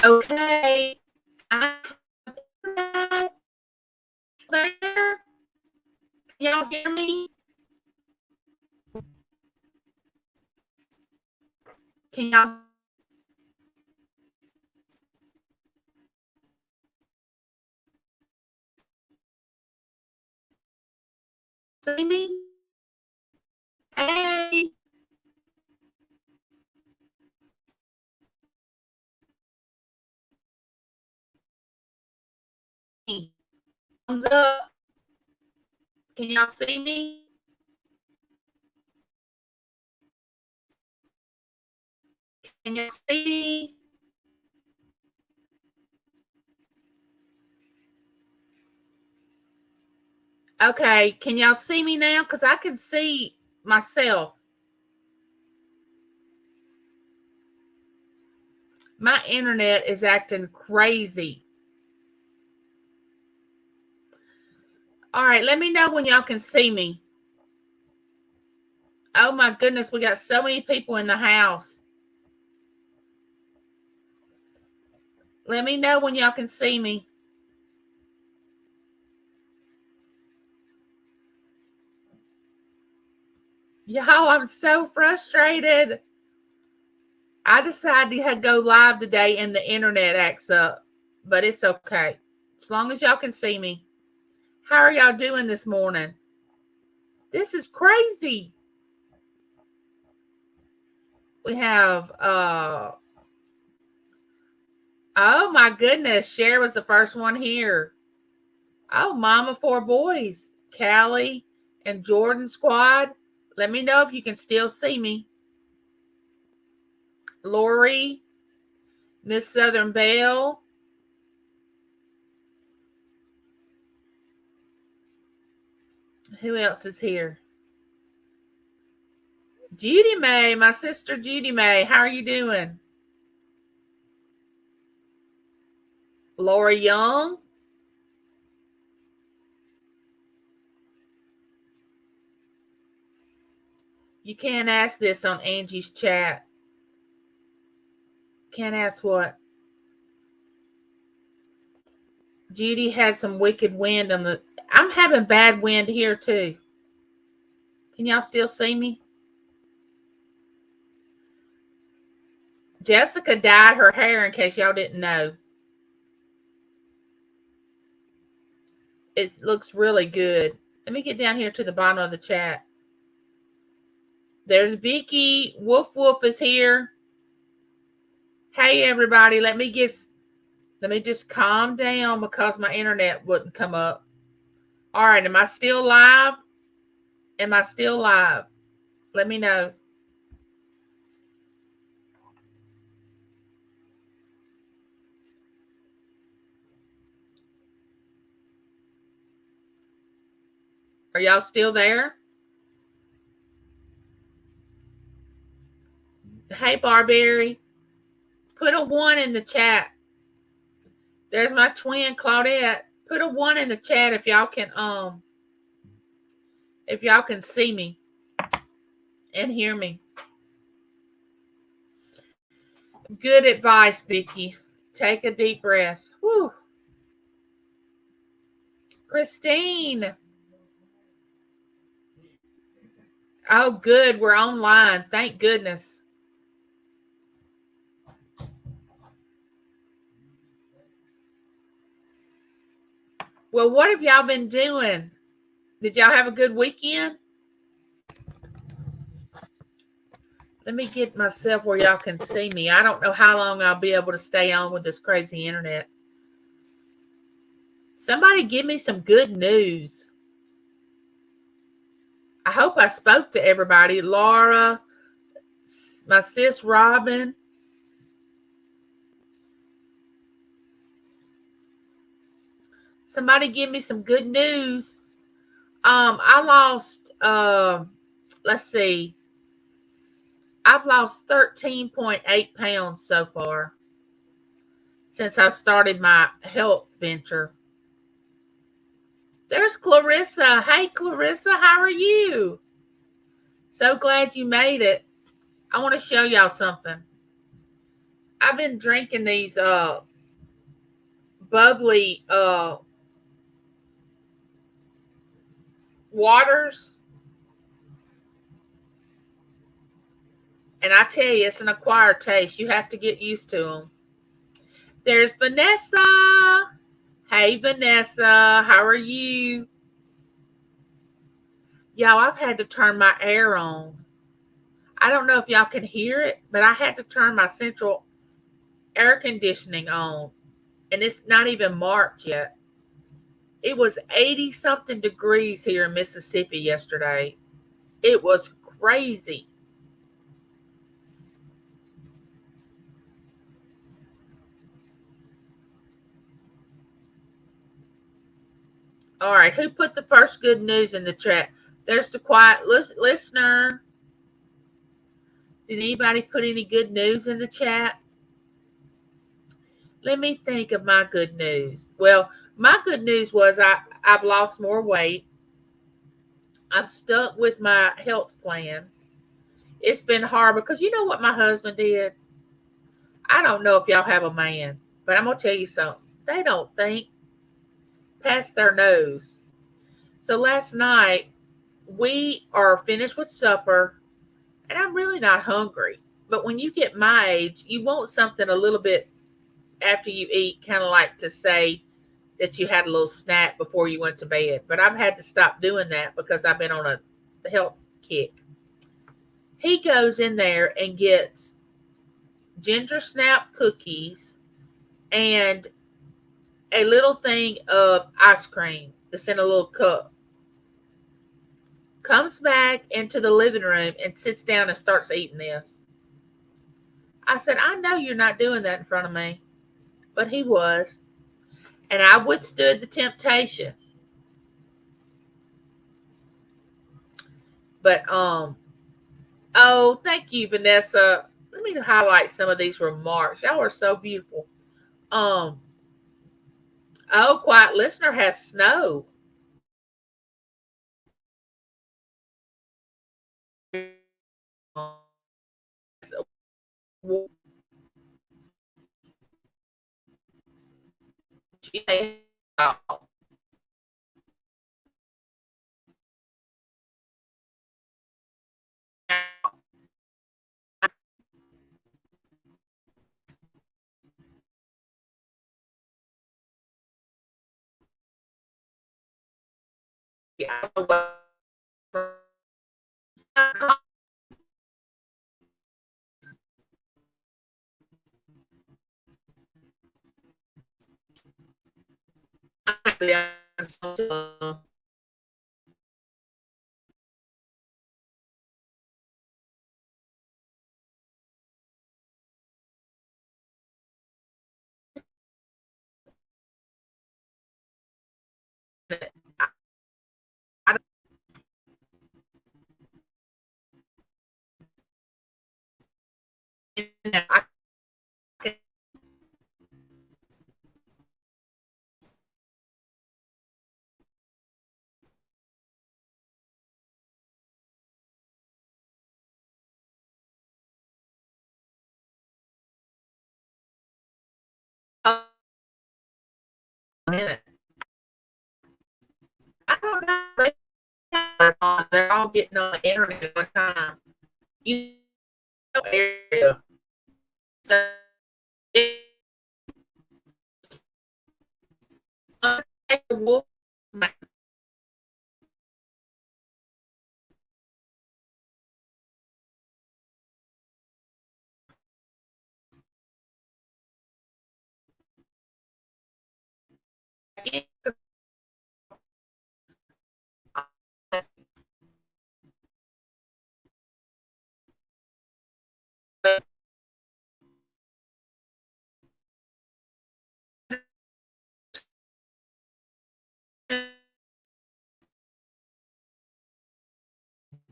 Okay. I have there. Y'all hear me? Can y'all see me? Hey. Thumbs up. Can y'all see me? Can you see me? Okay, can y'all see me now? Because I can see myself. My internet is acting crazy. All right, let me know when y'all can see me. Oh my goodness, we got so many people in the house. Let me know when y'all can see me. Y'all, I'm so frustrated. I decided to go live today and the internet acts up, but it's okay. As long as y'all can see me. How are y'all doing this morning? This is crazy. We have oh my goodness, Cher was the first one here. Oh, Mama Four Boys, Callie and Jordan Squad. Let me know if you can still see me. Lori, Miss Southern Belle. Who else is here? Judy May, my sister Judy May. How are you doing? Laura Young. You can't ask this on Angie's chat. Can't ask what? Judy had some wicked wind on the. I'm having bad wind here too. Can y'all still see me? Jessica dyed her hair in case y'all didn't know. It looks really good. Let me get down here to the bottom of the chat. There's Vicky. Woof Woof is here. Hey everybody, let me just calm down because my internet wouldn't come up. All right, am I still live? Am I still live? Let me know. Are y'all still there? Hey Barberry. Put a 1 in the chat. There's my twin Claudette. Put a 1 in the chat if y'all can see me and hear me. Good advice, Vicky. Take a deep breath. Whew. Christine. Oh, good. We're online. Thank goodness. Well, what have y'all been doing? Did y'all have a good weekend? Let me get myself where y'all can see me. I don't know how long I'll be able to stay on with this crazy internet. Somebody give me some good news. I hope I spoke to everybody. Laura, my sis Robin. Somebody give me some good news. I lost let's see. I've lost 13.8 pounds so far since I started my health venture. There's Clarissa. Hey Clarissa, how are you? So glad you made it. I want to show y'all something. I've been drinking these bubbly waters, and I tell you, it's an acquired taste. You have to get used to them. There's Vanessa. Hey, Vanessa, how are you? Y'all, I've had to turn my air on. I don't know if y'all can hear it, but I had to turn my central air conditioning on, and it's not even March yet. It was 80 something degrees here in Mississippi yesterday. It was crazy. All right, who put the first good news in the chat? There's the quiet listener. Did anybody put any good news in the chat? Let me think of my good news. Well, my good news was I've lost more weight. I've stuck with my health plan. It's been hard because you know what my husband did? I don't know if y'all have a man, but I'm going to tell you something. They don't think past their nose. So last night, we are finished with supper, and I'm really not hungry. But when you get my age, you want something a little bit after you eat, kind of like to say that you had a little snack before you went to bed. But I've had to stop doing that because I've been on a health kick. He goes in there and gets ginger snap cookies and a little thing of ice cream that's in a little cup. Comes back into the living room and sits down and starts eating this. I said, I know you're not doing that in front of me. But he was. And I withstood the temptation. But oh, thank you, Vanessa. Let me highlight some of these remarks. Y'all are so beautiful. Um, oh, quiet listener has snow. I don't know. They're all getting on the internet at one time. You know, area. So it, wolf.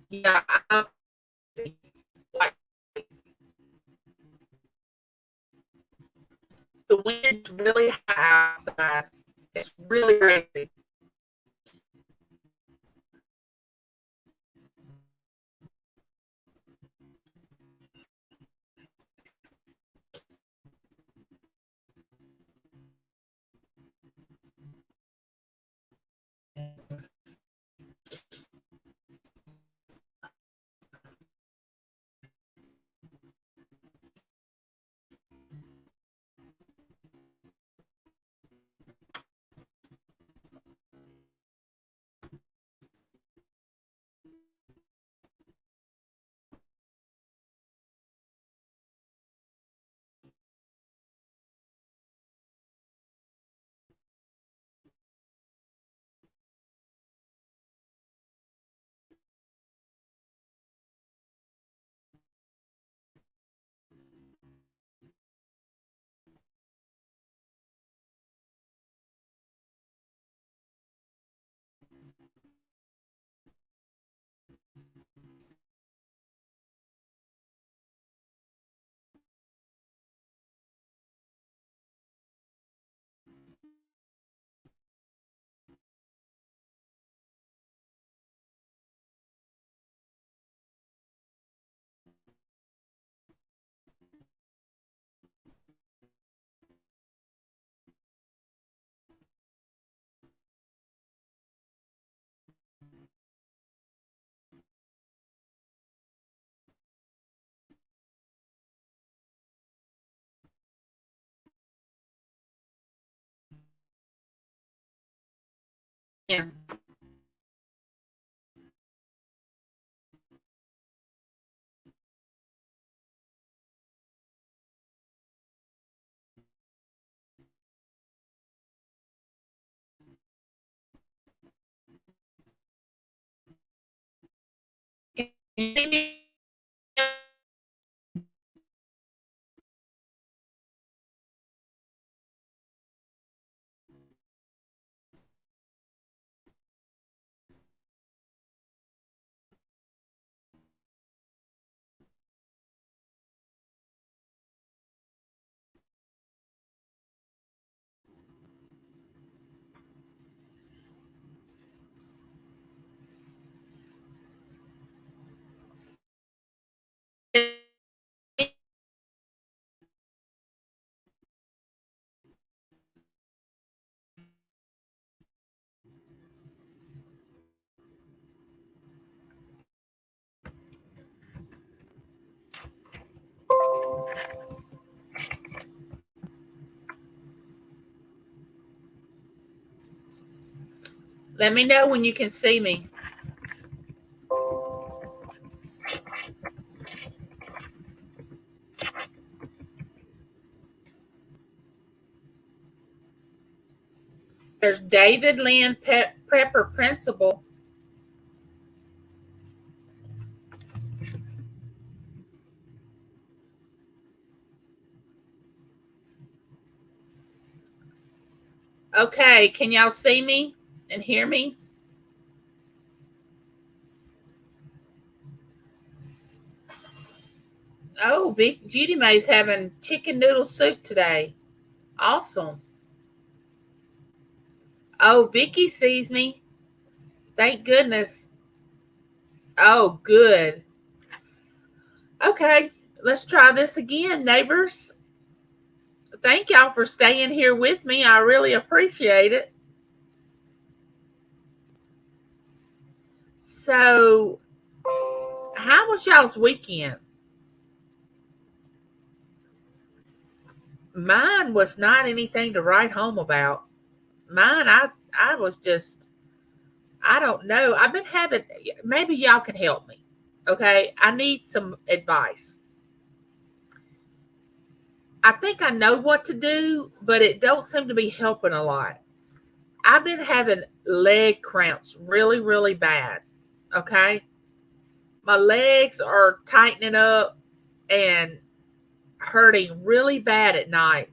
Yeah, like the wind's really high outside. It's really crazy. Yeah. Can you see me? Let me know when you can see me. There's David Lynn Prepper Principal. Okay, can y'all see me and hear me? Oh, Big Judy May's having chicken noodle soup today. Awesome. Oh, Vicky sees me. Thank goodness. Oh, good. Okay, let's try this again, neighbors. Thank y'all for staying here with me. I really appreciate it. So, how was y'all's weekend? Mine was not anything to write home about. Mine, I was just, I don't know. I've been having, maybe y'all can help me. Okay, I need some advice. I think I know what to do, but it don't seem to be helping a lot. I've been having leg cramps really, really bad. Okay, my legs are tightening up and hurting really bad at night,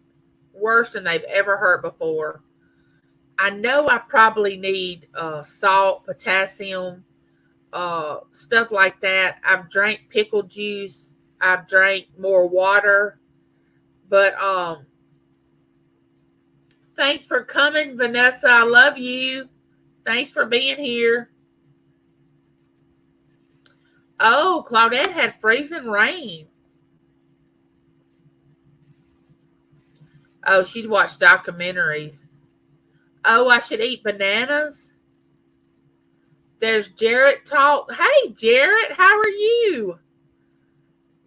worse than they've ever hurt before. I know I probably need salt, potassium, stuff like that. I've drank pickle juice. I've drank more water. But thanks for coming, Vanessa. I love you. Thanks for being here. Oh, Claudette had freezing rain. Oh, she'd watch documentaries. Oh, I should eat bananas. There's Jarrett Talk. Hey, Jarrett, how are you?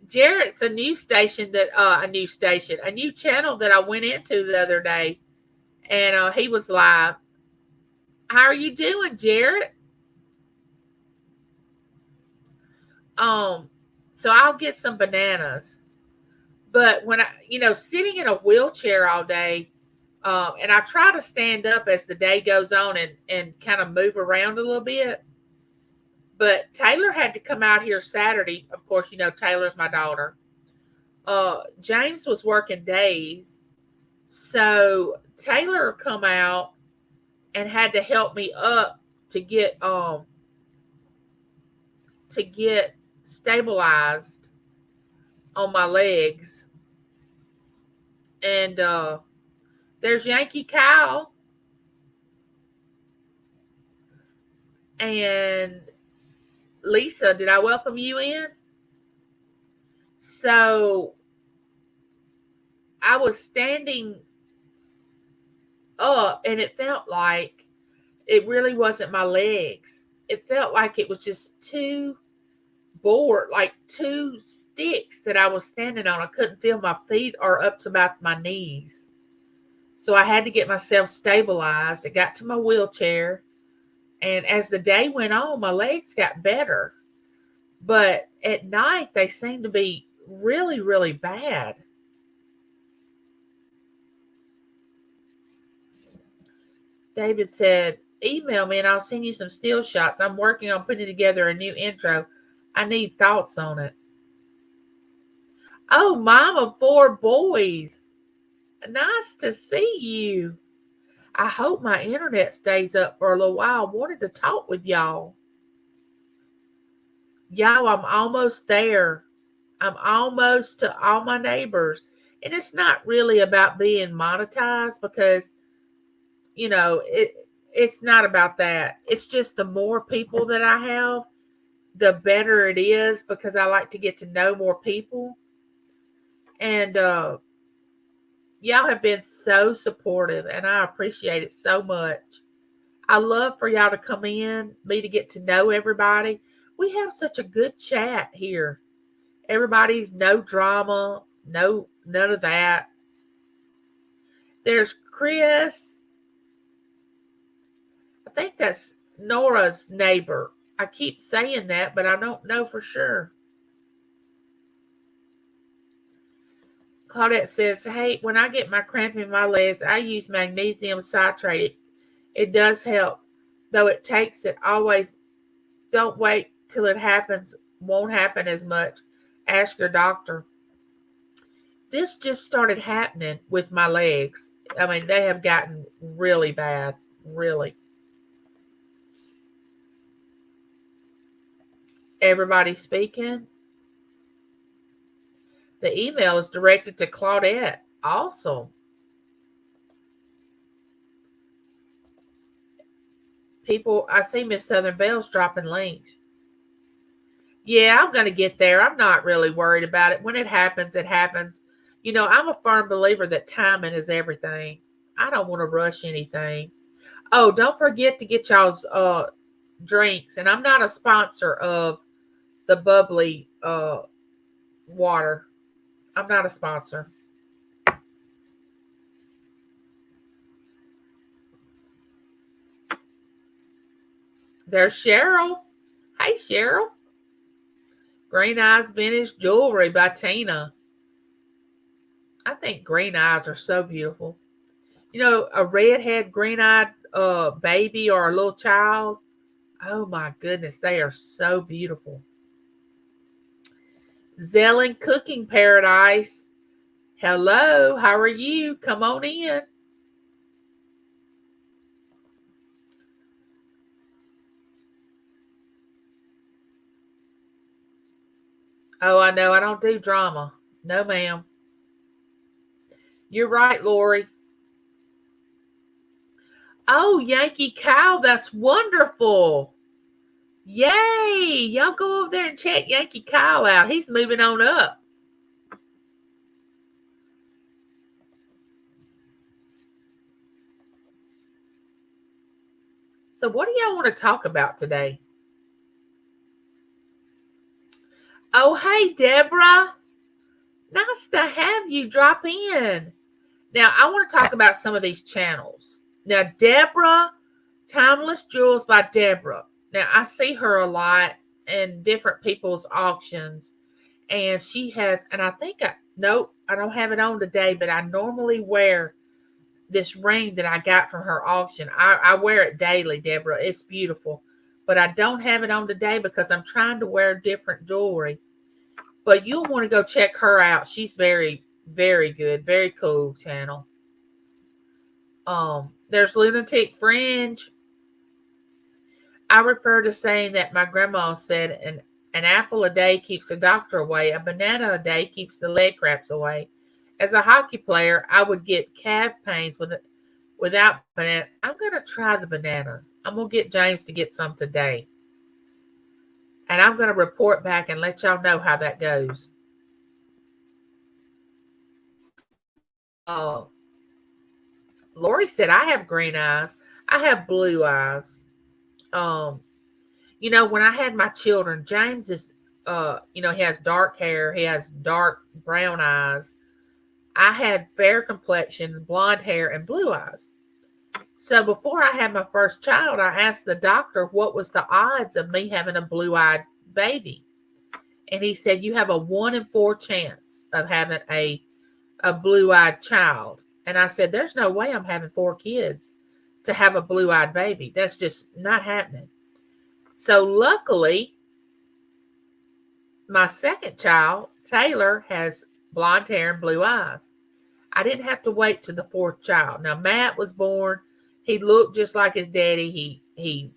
Jarrett's a new station a new channel that I went into the other day, and he was live. How are you doing, Jarrett? Um, so I'll get some bananas. But when sitting in a wheelchair all day, and I try to stand up as the day goes on and kind of move around a little bit. But Taylor had to come out here Saturday. Of course, Taylor's my daughter. James was working days, so Taylor come out and had to help me up to get stabilized on my legs. And there's Yankee Cow and Lisa. Did I welcome you in? So I was standing up and it felt like it really wasn't my legs. It felt like it was just two board, like two sticks that I was standing on. I couldn't feel my feet or up to about my knees. So I had to get myself stabilized. I got to my wheelchair. And as the day went on, my legs got better. But at night, they seemed to be really, really bad. David said, email me and I'll send you some still shots. I'm working on putting together a new intro. I need thoughts on it. Oh, mom of four boys. Nice to see you. I hope my internet stays up for a little while. I wanted to talk with y'all. Y'all, I'm almost there. I'm almost to all my neighbors. And it's not really about being monetized because, it's not about that. It's just the more people that I have, the better it is because I like to get to know more people. And y'all have been so supportive and I appreciate it so much. I love for y'all to come in, me to get to know everybody. We have such a good chat here. Everybody's no drama, none of that. There's Chris. I think that's Nora's neighbor. I keep saying that, but I don't know for sure. Claudette says, hey, when I get my cramp in my legs, I use magnesium citrate. It does help, though it takes it always. Don't wait till it happens. Won't happen as much. Ask your doctor. This just started happening with my legs. I mean, they have gotten really bad. Really. Everybody speaking? The email is directed to Claudette. Awesome. People, I see Miss Southern Bells dropping links. Yeah, I'm going to get there. I'm not really worried about it. When it happens, it happens. I'm a firm believer that timing is everything. I don't want to rush anything. Oh, don't forget to get y'all's drinks. And I'm not a sponsor of the bubbly water. I'm not a sponsor. There's Cheryl. Hey, Cheryl. Green Eyes Vintage Jewelry by Tina. I think green eyes are so beautiful. A redhead green-eyed baby or a little child. Oh my goodness, they are so beautiful. Zellen Cooking Paradise. Hello, how are you? Come on in. Oh, I know. I don't do drama. No, ma'am. You're right, Lori. Oh, Yankee Cow. That's wonderful. Yay. Y'all go over there and check Yankee Kyle out. He's moving on up. So, what do y'all want to talk about today? Oh, hey, Deborah. Nice to have you drop in. Now, I want to talk about some of these channels. Now, Deborah, Timeless Jewels by Deborah. Now, I see her a lot in different people's auctions. And she has, and nope, I don't have it on today, but I normally wear this ring that I got from her auction. I wear it daily, Deborah. It's beautiful. But I don't have it on today because I'm trying to wear different jewelry. But you'll want to go check her out. She's very, very good. Very cool channel. There's Lunatic Fringe. I refer to saying that my grandma said an apple a day keeps the doctor away. A banana a day keeps the leg cramps away. As a hockey player, I would get calf pains without banana. I'm going to try the bananas. I'm going to get James to get some today. And I'm going to report back and let y'all know how that goes. Lori said, I have green eyes. I have blue eyes. When I had my children, James is, he has dark hair. He has dark brown eyes. I had fair complexion, blonde hair, and blue eyes. So before I had my first child, I asked the doctor what was the odds of me having a blue-eyed baby. And he said, you have a 1 in 4 chance of having a blue-eyed child. And I said, there's no way I'm having 4 kids to have a blue-eyed baby. That's just not happening. So luckily, my second child, Taylor, has blonde hair and blue eyes. I didn't have to wait to the 4th child. Now, Matt was born. He looked just like his daddy. He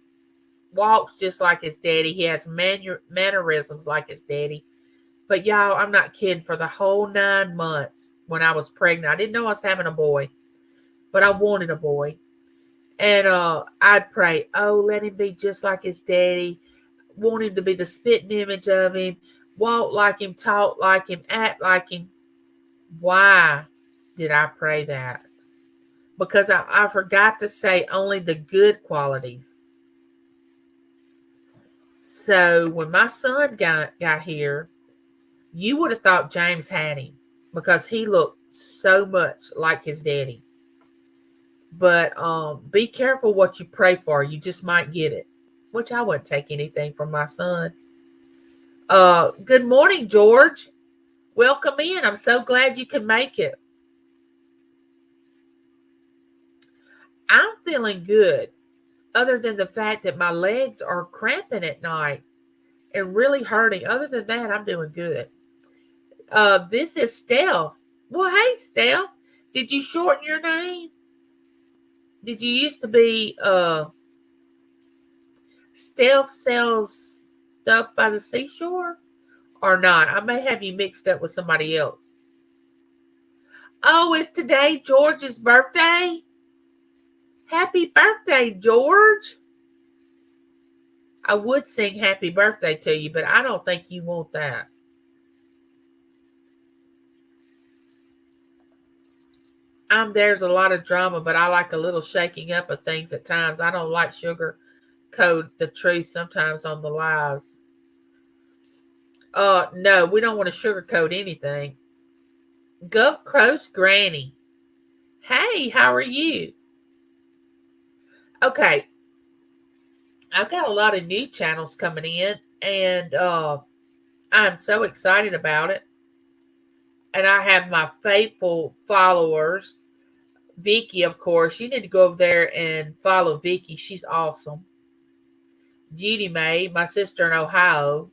walks just like his daddy. He has mannerisms like his daddy. But y'all, I'm not kidding. For the whole 9 months when I was pregnant, I didn't know I was having a boy, but I wanted a boy. And I'd pray, oh, let him be just like his daddy. Want him to be the spitting image of him. Walk like him, talk like him, act like him. Why did I pray that? Because I forgot to say only the good qualities. So when my son got here, you would have thought James had him because he looked so much like his daddy. But be careful what you pray for. You just might get it. Which I wouldn't take anything from my son. Good morning, George. Welcome in. I'm so glad you can make it. I'm feeling good, other than the fact that my legs are cramping at night and really hurting. Other than that, I'm doing good. This is Steph. Well, hey, Steph. Did you shorten your name? Did you used to be Steph sells stuff by the seashore? Or not? I may have you mixed up with somebody else. Oh, is today George's birthday? Happy birthday, George. I would sing happy birthday to you, but I don't think you want that. There's a lot of drama, but I like a little shaking up of things at times. I don't like sugarcoat the truth sometimes on the lives. No, we don't want to sugarcoat anything. Gulf Coast Granny. Hey, how are you? Okay. I've got a lot of new channels coming in, and I'm so excited about it. And I have my faithful followers. Vicky, of course. You need to go over there and follow Vicky. She's awesome. Judy Mae, my sister in Ohio,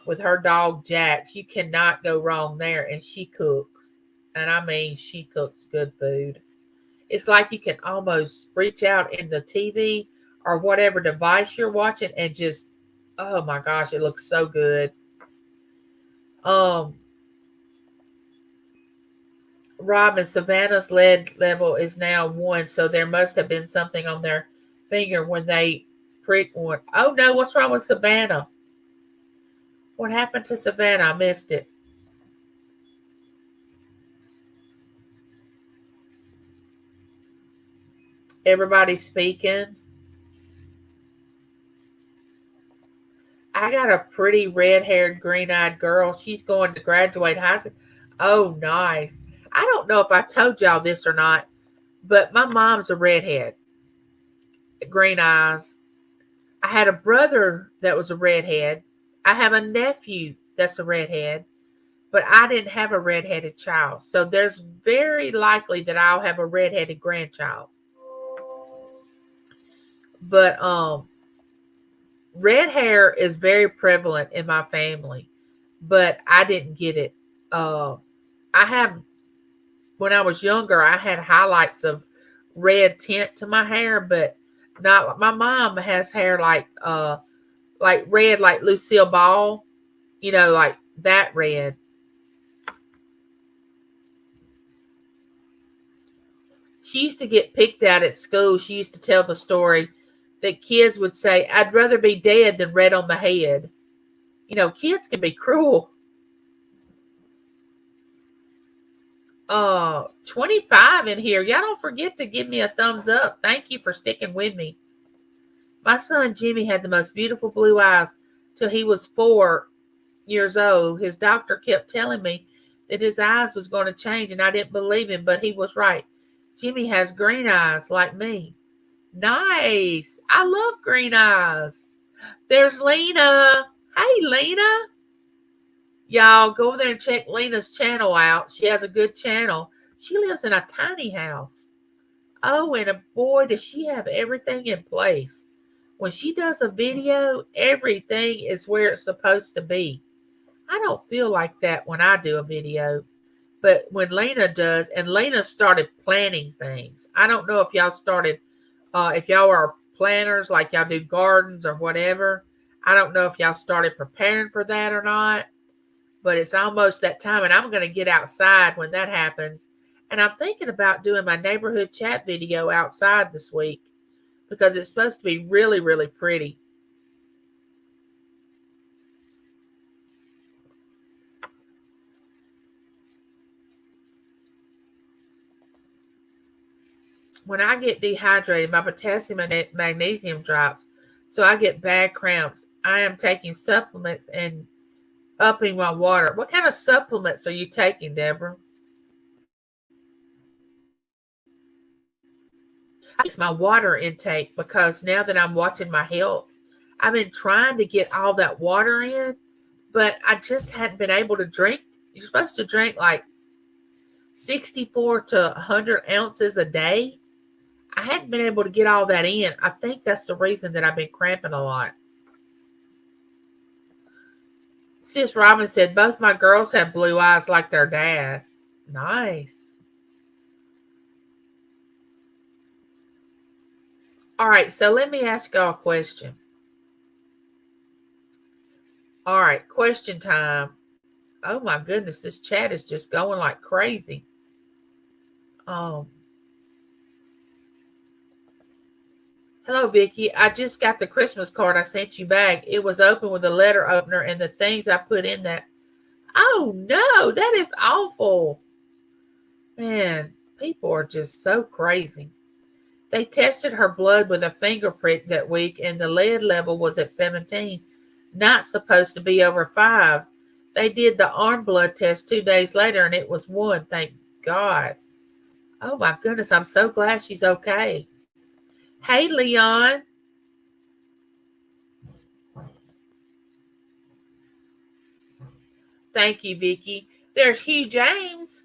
with her dog Jax. You cannot go wrong there. And she cooks. And I mean, she cooks good food. It's like you can almost reach out in the TV or whatever device you're watching and just, oh my gosh, it looks so good. Robin, Savannah's lead level is now 1, so there must have been something on their finger when they pricked one. Oh no, what's wrong with Savannah? What happened to Savannah? I missed it. Everybody speaking. I got a pretty red-haired, green-eyed girl. She's going to graduate high school. Oh, nice. I don't know if I told y'all this or not, but my mom's a redhead. Green eyes. I had a brother that was a redhead. I have a nephew that's a redhead, but I didn't have a redheaded child. So there's very likely that I'll have a redheaded grandchild. But red hair is very prevalent in my family, but I didn't get it. I have, when I was younger, I had highlights of red tint to my hair, but not. My mom has hair like red, like Lucille Ball, like that red. She used to get picked at school. She used to tell the story that kids would say, I'd rather be dead than red on the head. Kids can be cruel. 25 in here. Y'all don't forget to give me a thumbs up. Thank you for sticking with me. My son Jimmy had the most beautiful blue eyes till he was 4 years old. His doctor kept telling me that his eyes was going to change, and I didn't believe him, but he was right. Jimmy has green eyes like me. Nice. I love green eyes. There's Lena. Hey, Lena. Y'all go over there and check Lena's channel out. She has a good channel. She lives in a tiny house. Oh, and boy, does she have everything in place. When she does a video, everything is where it's supposed to be. I don't feel like that when I do a video. But when Lena does, and Lena started planning things. I don't know if y'all started, if y'all are planners, like y'all do gardens or whatever. I don't know if y'all started preparing for that or not. But it's almost that time, and I'm going to get outside when that happens. And I'm thinking about doing my neighborhood chat video outside this week because it's supposed to be really, really pretty. When I get dehydrated, my potassium and magnesium drops, so I get bad cramps. I am taking supplements and upping my water. What kind of supplements are you taking, Deborah? It's my water intake because now that I'm watching my health, I've been trying to get all that water in, but I just hadn't been able to drink. You're supposed to drink like 64 to 100 ounces a day. I hadn't been able to get all that in. I think that's the reason that I've been cramping a lot. Sis Robin said, both my girls have blue eyes like their dad. Nice. All right, so let me ask y'all a question. All right, question time. Oh my goodness, this chat is just going like crazy. Hello, Vicky. I just got the Christmas card I sent you back. It was open with a letter opener and the things I put in that. Oh no, that is awful. Man, people are just so crazy. They tested her blood with a finger prick that week and the lead level was at 17, not supposed to be over 5. They did the arm blood test 2 days later and it was 1, thank God. Oh my goodness, I'm so glad she's okay. Hey, Leon. Thank you, Vicky. There's Hugh James.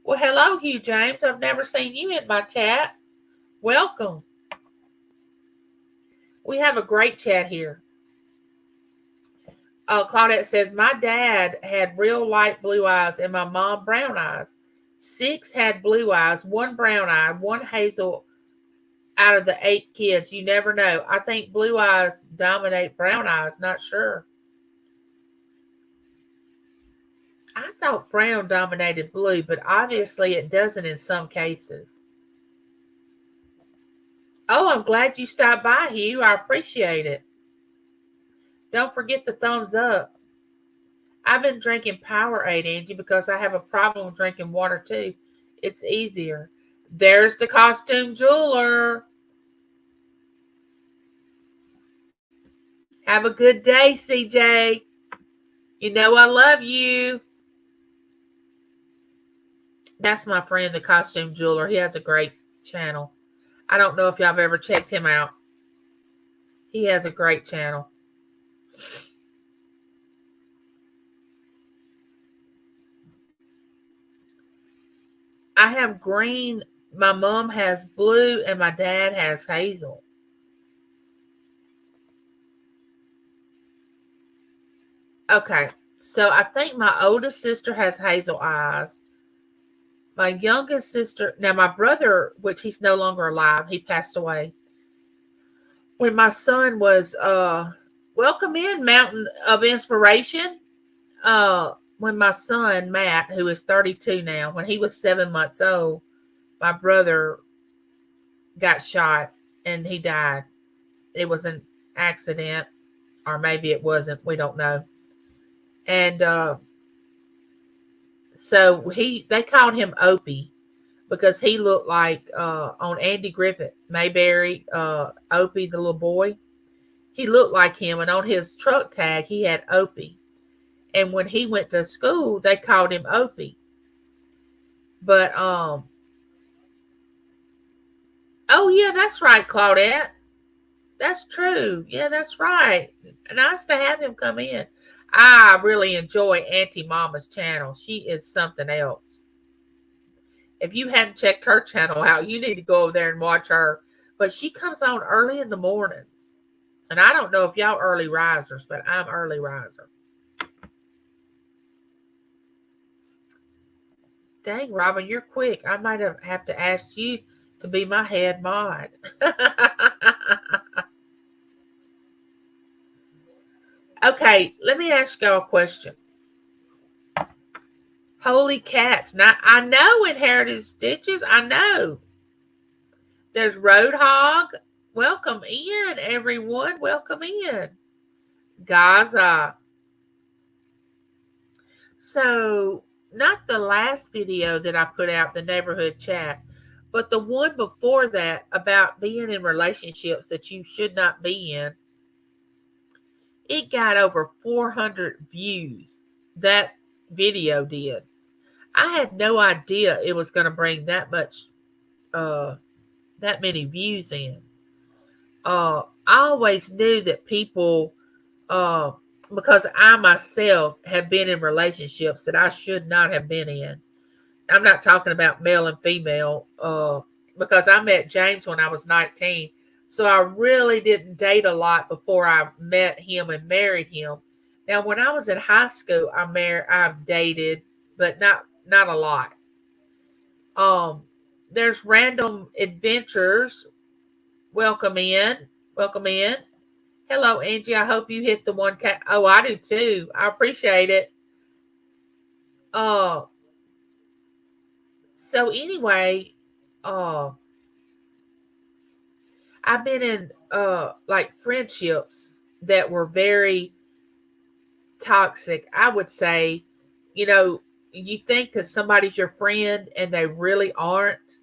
Well, hello, Hugh James. I've never seen you in my chat. Welcome. We have a great chat here. Claudette says, my dad had real light blue eyes and my mom brown eyes. 6 had blue eyes, 1 brown eye, 1 hazel out of the 8 kids. You never know. I think blue eyes dominate brown eyes. Not sure. I thought brown dominated blue, but obviously it doesn't in some cases. Oh, I'm glad you stopped by, Hugh. I appreciate it. Don't forget the thumbs up. I've been drinking Powerade, Angie, because I have a problem with drinking water too. It's easier. There's the costume jeweler. Have a good day, CJ. You know I love you. That's my friend, the costume jeweler. He has a great channel. I don't know if y'all have ever checked him out. He has a great channel. I have green. My mom has blue and my dad has hazel. Okay, so I think my oldest sister has hazel eyes. My youngest sister, now my brother, which he's no longer alive, he passed away. When my son was, welcome in, Mountain of Inspiration. When my son, Matt, who is 32 now, when he was 7 months old, my brother got shot and he died. It was an accident, or maybe it wasn't. We don't know. And so they called him Opie because he looked like on Andy Griffith, Mayberry, Opie, the little boy. He looked like him, and on his truck tag he had Opie. And when he went to school, they called him Opie. But oh Oh, yeah, that's right, Claudette. That's true. Yeah, that's right. Nice to have him come in. I really enjoy Auntie Mama's channel. She is something else. If you hadn't checked her channel out, you need to go over there and watch her. But she comes on early in the mornings. And I don't know if y'all early risers, but I'm early riser. Dang, Robin, you're quick. I might have to ask you to be my head mod. Okay, let me ask y'all a question. Holy cats. Now, I know Inherited Stitches. I know. There's Roadhog. Welcome in, everyone. Welcome in. Gaza. So, not the last video that I put out, the neighborhood chat, but the one before that about being in relationships that you should not be in. It got over 400 views. That video did. I had no idea it was going to bring that many views in. I always knew that people, because I myself have been in relationships that I should not have been in. I'm not talking about male and female, because I met James when I was 19. So I really didn't date a lot before I met him and married him. Now, when I was in high school, I've dated, but not a lot. There's Random Adventures. Welcome in. Welcome in. Hello, Angie. I hope you hit the 1K. Oh, I do too. I appreciate it. So anyway, I've been in like friendships that were very toxic. I would say, you think that somebody's your friend and they really aren't.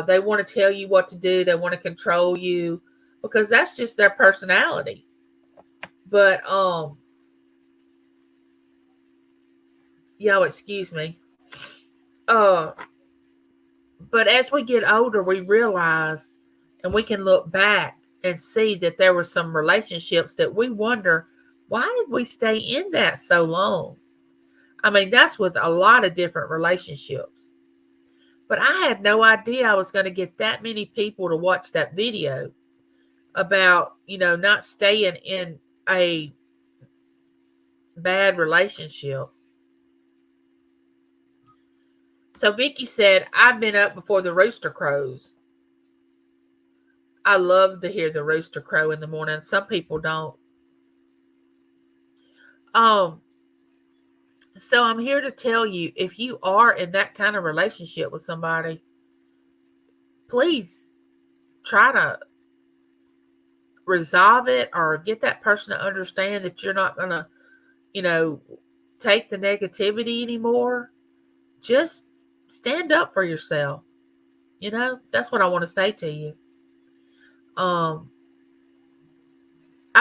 They want to tell you what to do. They want to control you because that's just their personality. But y'all excuse me. But as we get older, we realize and we can look back and see that there were some relationships that we wonder, why did we stay in that so long? I mean, that's with a lot of different relationships. But I had no idea I was going to get that many people to watch that video about, not staying in a bad relationship. So Vicky said, I've been up before the rooster crows. I love to hear the rooster crow in the morning. Some people don't. So I'm here to tell you, if you are in that kind of relationship with somebody, please try to resolve it or get that person to understand that you're not going to, take the negativity anymore. Just stand up for yourself. That's what I want to say to you. I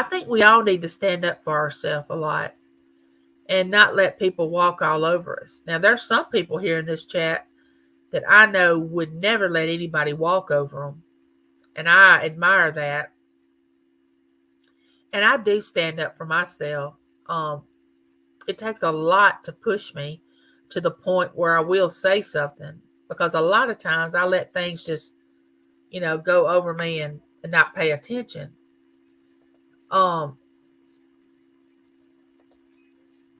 think we all need to stand up for ourselves a lot and not let people walk all over us. Now, there's some people here in this chat that I know would never let anybody walk over them. And I admire that. And I do stand up for myself. It takes a lot to push me to the point where I will say something. Because a lot of times I let things just, go over me and not pay attention.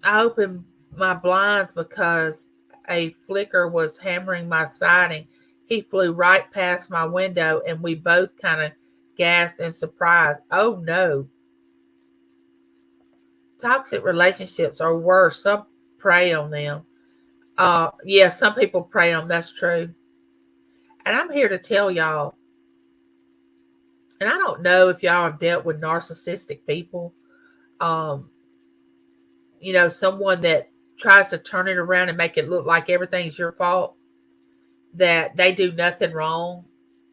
I opened my blinds because a flicker was hammering my siding. He flew right past my window and we both kind of gasped in surprise. Oh no. Toxic relationships are worse. Some prey on them. Yeah, some people prey on them. That's true. And I'm here to tell y'all, and I don't know if y'all have dealt with narcissistic people. Someone that tries to turn it around and make it look like everything's your fault, that they do nothing wrong.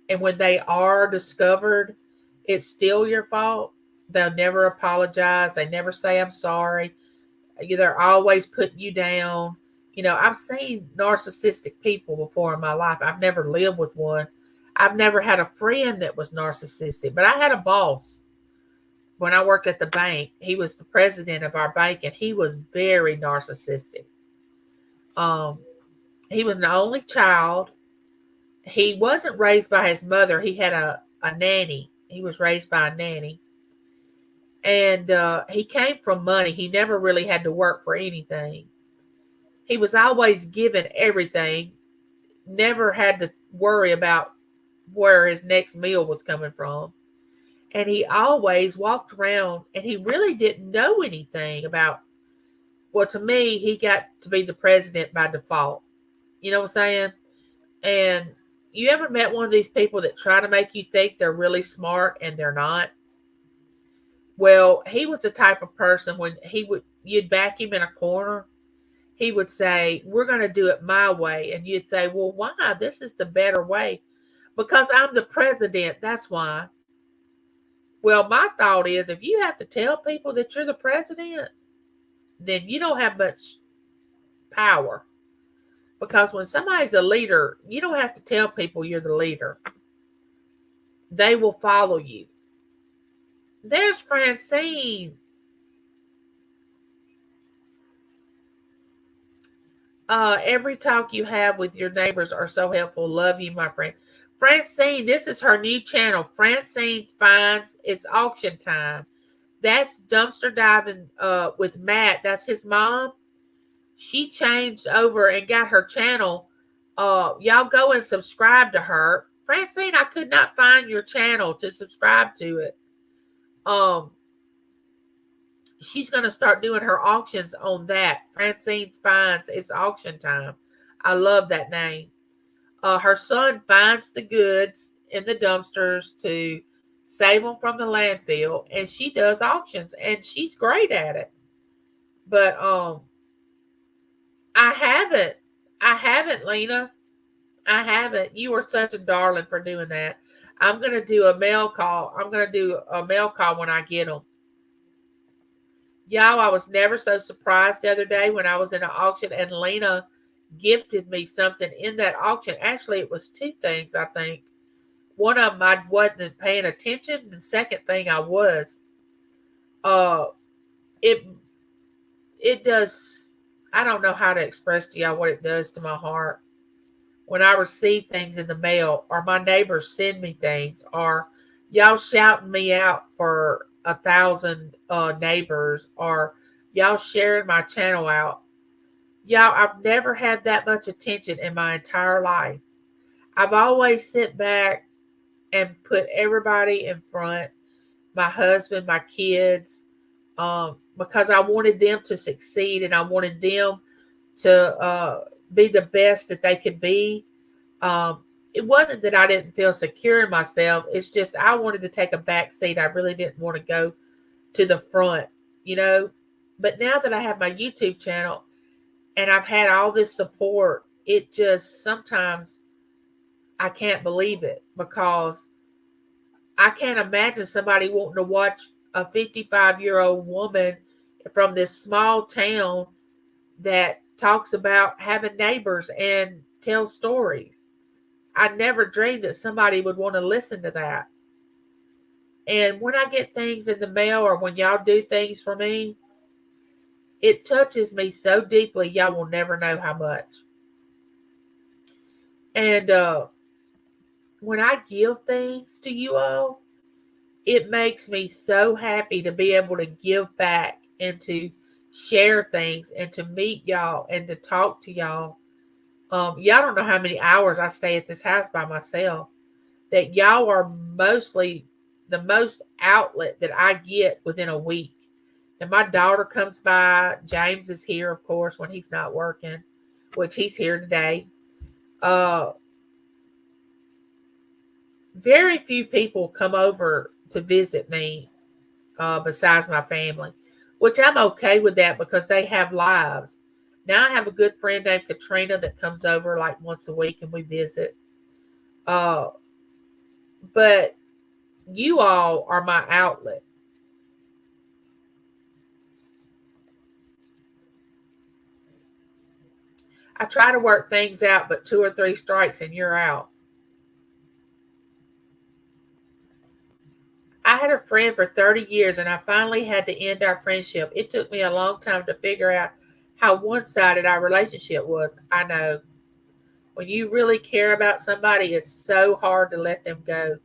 And when they are discovered, it's still your fault. They'll never apologize. They never say, I'm sorry. They're always putting you down. I've seen narcissistic people before in my life. I've never lived with one. I've never had a friend that was narcissistic, but I had a boss when I worked at the bank. He was the president of our bank, and he was very narcissistic. Um, he was the only child. He wasn't raised by his mother. He had a nanny. He was raised by a nanny. And he came from money. He never really had to work for anything. He was always given everything, never had to worry about where his next meal was coming from. And he always walked around and he really didn't know anything about, well, to me, he got to be the president by default. You know what I'm saying? And you ever met one of these people that try to make you think they're really smart and they're not? Well, he was the type of person when you'd back him in a corner, he would say, "We're going to do it my way." And you'd say, "Well, why? This is the better way." "Because I'm the president. That's why." Well, my thought is if you have to tell people that you're the president, then you don't have much power. Because when somebody's a leader, you don't have to tell people you're the leader. They will follow you. There's Francine. Every talk you have with your neighbors are so helpful. Love you, my friend. Francine, this is her new channel. Francine's Finds. It's auction time. That's dumpster diving with Matt. That's his mom. She changed over and got her channel. Y'all go and subscribe to her. Francine, I could not find your channel to subscribe to it. She's going to start doing her auctions on that. Francine's Finds. It's auction time. I love that name. Her son finds the goods in the dumpsters to save them from the landfill, and she does auctions, and she's great at it. But I haven't, Lena. I haven't. You are such a darling for doing that. I'm gonna do a mail call. I'm gonna do a mail call when I get them. Y'all, I was never so surprised the other day when I was in an auction and Lena gifted me something in that auction. Actually, it was two things, I think. One of them I wasn't paying attention. The second thing I was. Uh, it it does. I don't know how to express to y'all what it does to my heart when I receive things in the mail, or my neighbors send me things, or y'all shouting me out for 1,000 neighbors, or y'all sharing my channel out. Y'all, I've never had that much attention in my entire life. I've always sit back and put everybody in front, my husband, my kids, because I wanted them to succeed and I wanted them to be the best that they could be. It wasn't that I didn't feel secure in myself. It's just I wanted to take a back seat. I really didn't want to go to the front, you know. But now that I have my YouTube channel and I've had all this support, it just sometimes I can't believe it, because I can't imagine somebody wanting to watch a 55-year-old woman from this small town that talks about having neighbors and tells stories. I never dreamed that somebody would want to listen to that. And when I get things in the mail or when y'all do things for me, it touches me so deeply, y'all will never know how much. And when I give things to you all, it makes me so happy to be able to give back and to share things and to meet y'all and to talk to y'all. Y'all don't know how many hours I stay at this house by myself. That y'all are mostly the most outlet that I get within a week. And my daughter comes by. James is here, of course, when he's not working, which he's here today. Uh, Very few people come over to visit me besides my family, which I'm okay with that because they have lives. Now I have a good friend named Katrina that comes over like once a week and we visit. Uh, but you all are my outlet. I try to work things out, but two or three strikes and you're out. I had a friend for 30 years and I finally had to end our friendship. It took me a long time to figure out how one sided our relationship was. I know. When you really care about somebody, it's so hard to let them go.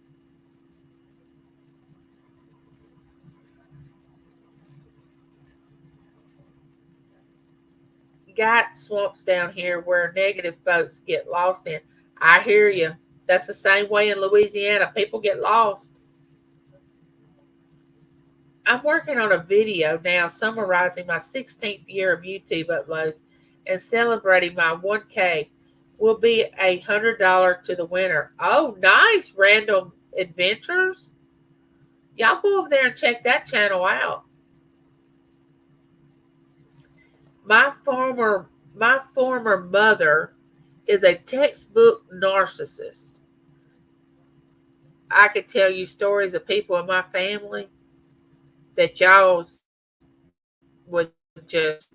Got swamps down here where negative folks get lost in. I hear you. That's the same way in Louisiana. People get lost. I'm working on a video now summarizing my 16th year of YouTube uploads and celebrating my 1K. Will be $100 to the winner. Oh, nice. Random Adventures. Y'all go over there and check that channel out. My former mother is a textbook narcissist. I could tell you stories of people in my family that would just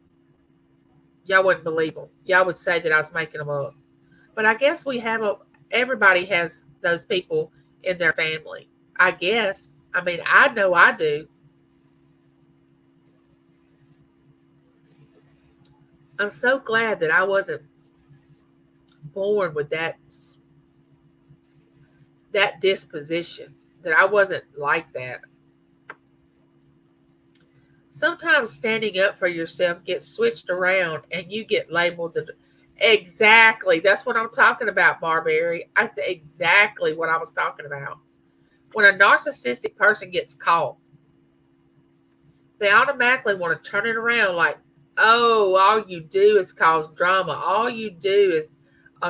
y'all wouldn't believe them. Y'all would say that I was making them up. But I guess everybody has those people in their family. I guess. I mean, I know I do. I'm so glad that I wasn't born with that disposition. That I wasn't like that. Sometimes standing up for yourself gets switched around and you get labeled exactly. That's what I'm talking about, Marbury. I said exactly what I was talking about. When a narcissistic person gets caught, they automatically want to turn it around like, oh, all you do is cause drama. All you do is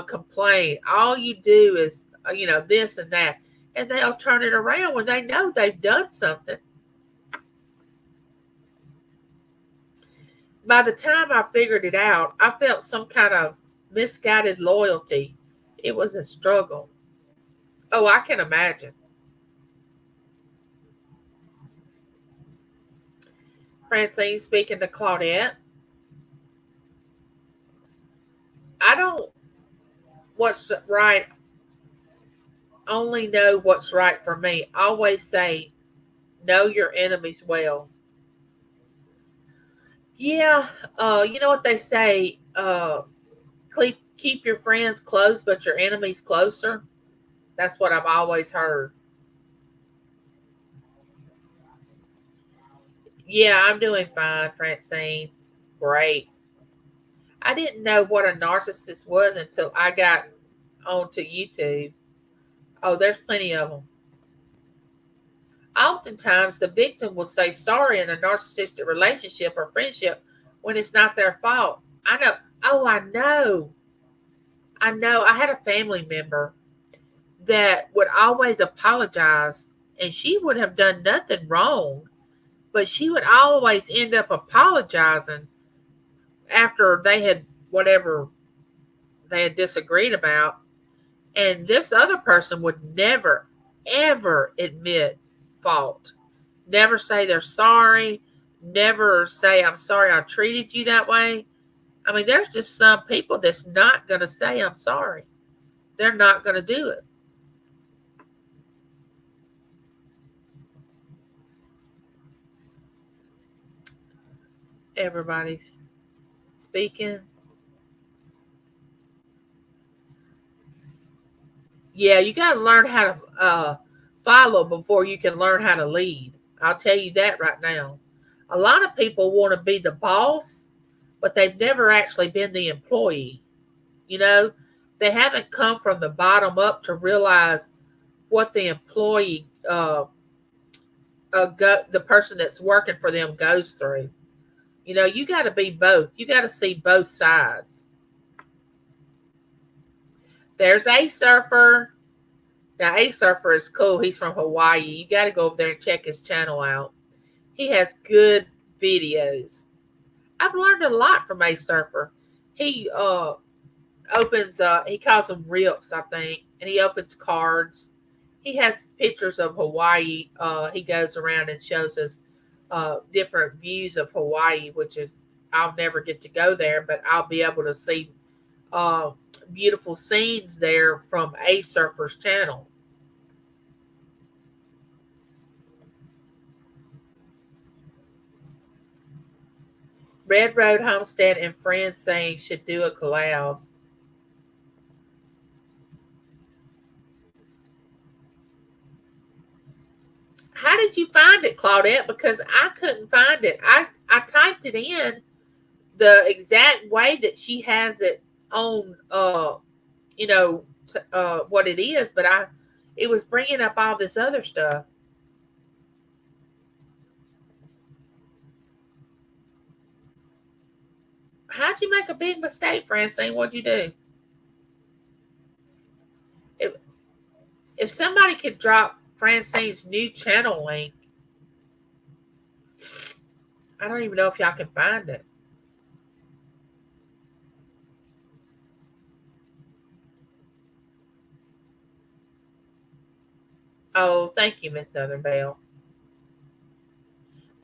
complain. All you do is, this and that. And they'll turn it around when they know they've done something. By the time I figured it out, I felt some kind of misguided loyalty. It was a struggle. Oh, I can imagine. Francine speaking to Claudette. I don't what's right, only know what's right for me. I always say, know your enemies well. Yeah, you know what they say, keep your friends close, but your enemies closer. That's what I've always heard. Yeah, I'm doing fine, Francine. Great. I didn't know what a narcissist was until I got onto YouTube. Oh, there's plenty of them. Oftentimes, the victim will say sorry in a narcissistic relationship or friendship when it's not their fault. I know. Oh, I know. I know. I had a family member that would always apologize, and she would have done nothing wrong, but she would always end up apologizing after they had whatever they had disagreed about. And this other person would never, ever admit fault. Never say they're sorry. Never say, I'm sorry I treated you that way. I mean, there's just some people that's not going to say, I'm sorry. They're not going to do it. Everybody's speaking. Yeah, you got to learn how to follow before you can learn how to lead. I'll tell you that right now. A lot of people want to be the boss, but they've never actually been the employee. You know, they haven't come from the bottom up to realize what the employee, the person that's working for them goes through. You know, you got to be both. You got to see both sides. There's a surfer. Now, a surfer is cool. He's from Hawaii. You got to go over there and check his channel out. He has good videos. I've learned a lot from a surfer. He he calls them rips, I think, and he opens cards. He has pictures of Hawaii. He goes around and shows us different views of Hawaii, which is, I'll never get to go there, but I'll be able to see uh, beautiful scenes there from a surfer's channel. Red Road Homestead and Friends saying should do a collab. How did you find it, Claudette? Because I couldn't find it. I typed it in the exact way that she has it on, you know, what it is, but it was bringing up all this other stuff. How'd you make a big mistake, Francine? What'd you do? If somebody could drop Francine's new channel link, I don't even know if y'all can find it. Oh, thank you, Miss Southern Belle.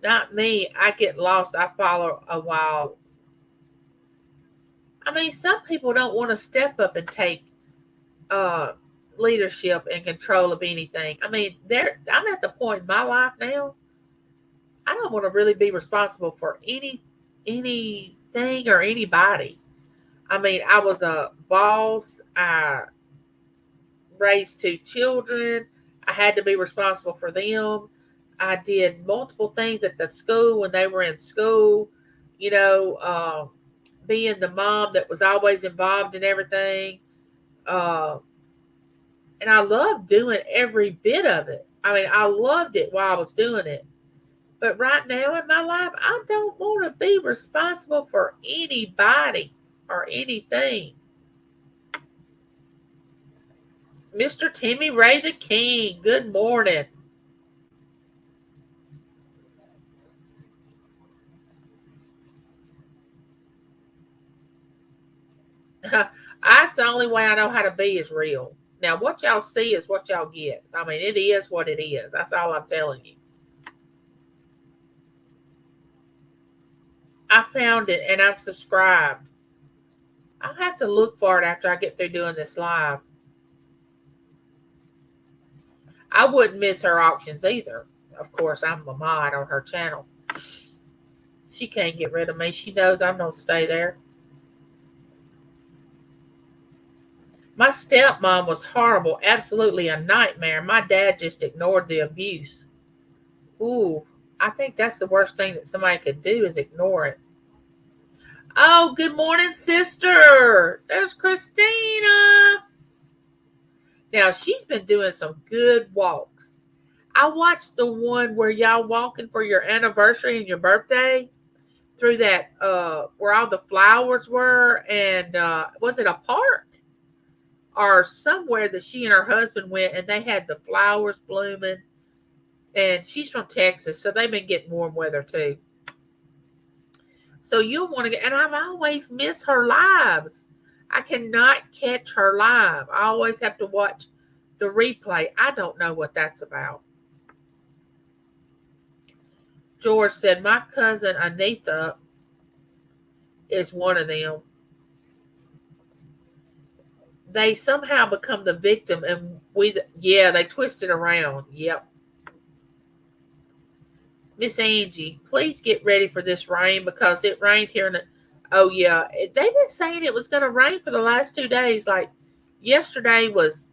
Not me. I get lost. I follow a while. I mean, some people don't want to step up and take uh, leadership and control of anything. I mean, I'm at the point in my life now. I don't want to really be responsible for anything or anybody. I mean, I was a boss. I raised two children. I had to be responsible for them. I did multiple things at the school when they were in school. You know, being the mom that was always involved in everything. Uh, and I loved doing every bit of it. I mean, I loved it while I was doing it. But right now in my life, I don't want to be responsible for anybody or anything. Mr. Timmy Ray the King, good morning. That's the only way I know how to be is real. Now, what y'all see is what y'all get. I mean, it is what it is. That's all I'm telling you. I found it and I've subscribed. I'll have to look for it after I get through doing this live. I wouldn't miss her auctions either. Of course, I'm a mod on her channel. She can't get rid of me. She knows I'm going to stay there. My stepmom was horrible, absolutely a nightmare. My dad just ignored the abuse. Ooh, I think that's the worst thing that somebody could do is ignore it. Oh, good morning, sister. There's Christina. Now, she's been doing some good walks. I watched the one where y'all walking for your anniversary and your birthday through that, where all the flowers were, and was it a park? Or somewhere that she and her husband went and they had the flowers blooming. And she's from Texas, so they've been getting warm weather too. So you'll want to get, and I've always missed her lives. I cannot catch her live. I always have to watch the replay. I don't know what that's about. George said, my cousin Anita is one of them. They somehow become the victim, and they twist it around. Yep. Miss Angie, please get ready for this rain because it rained here oh yeah, they've been saying it was going to rain for the last 2 days. Like yesterday was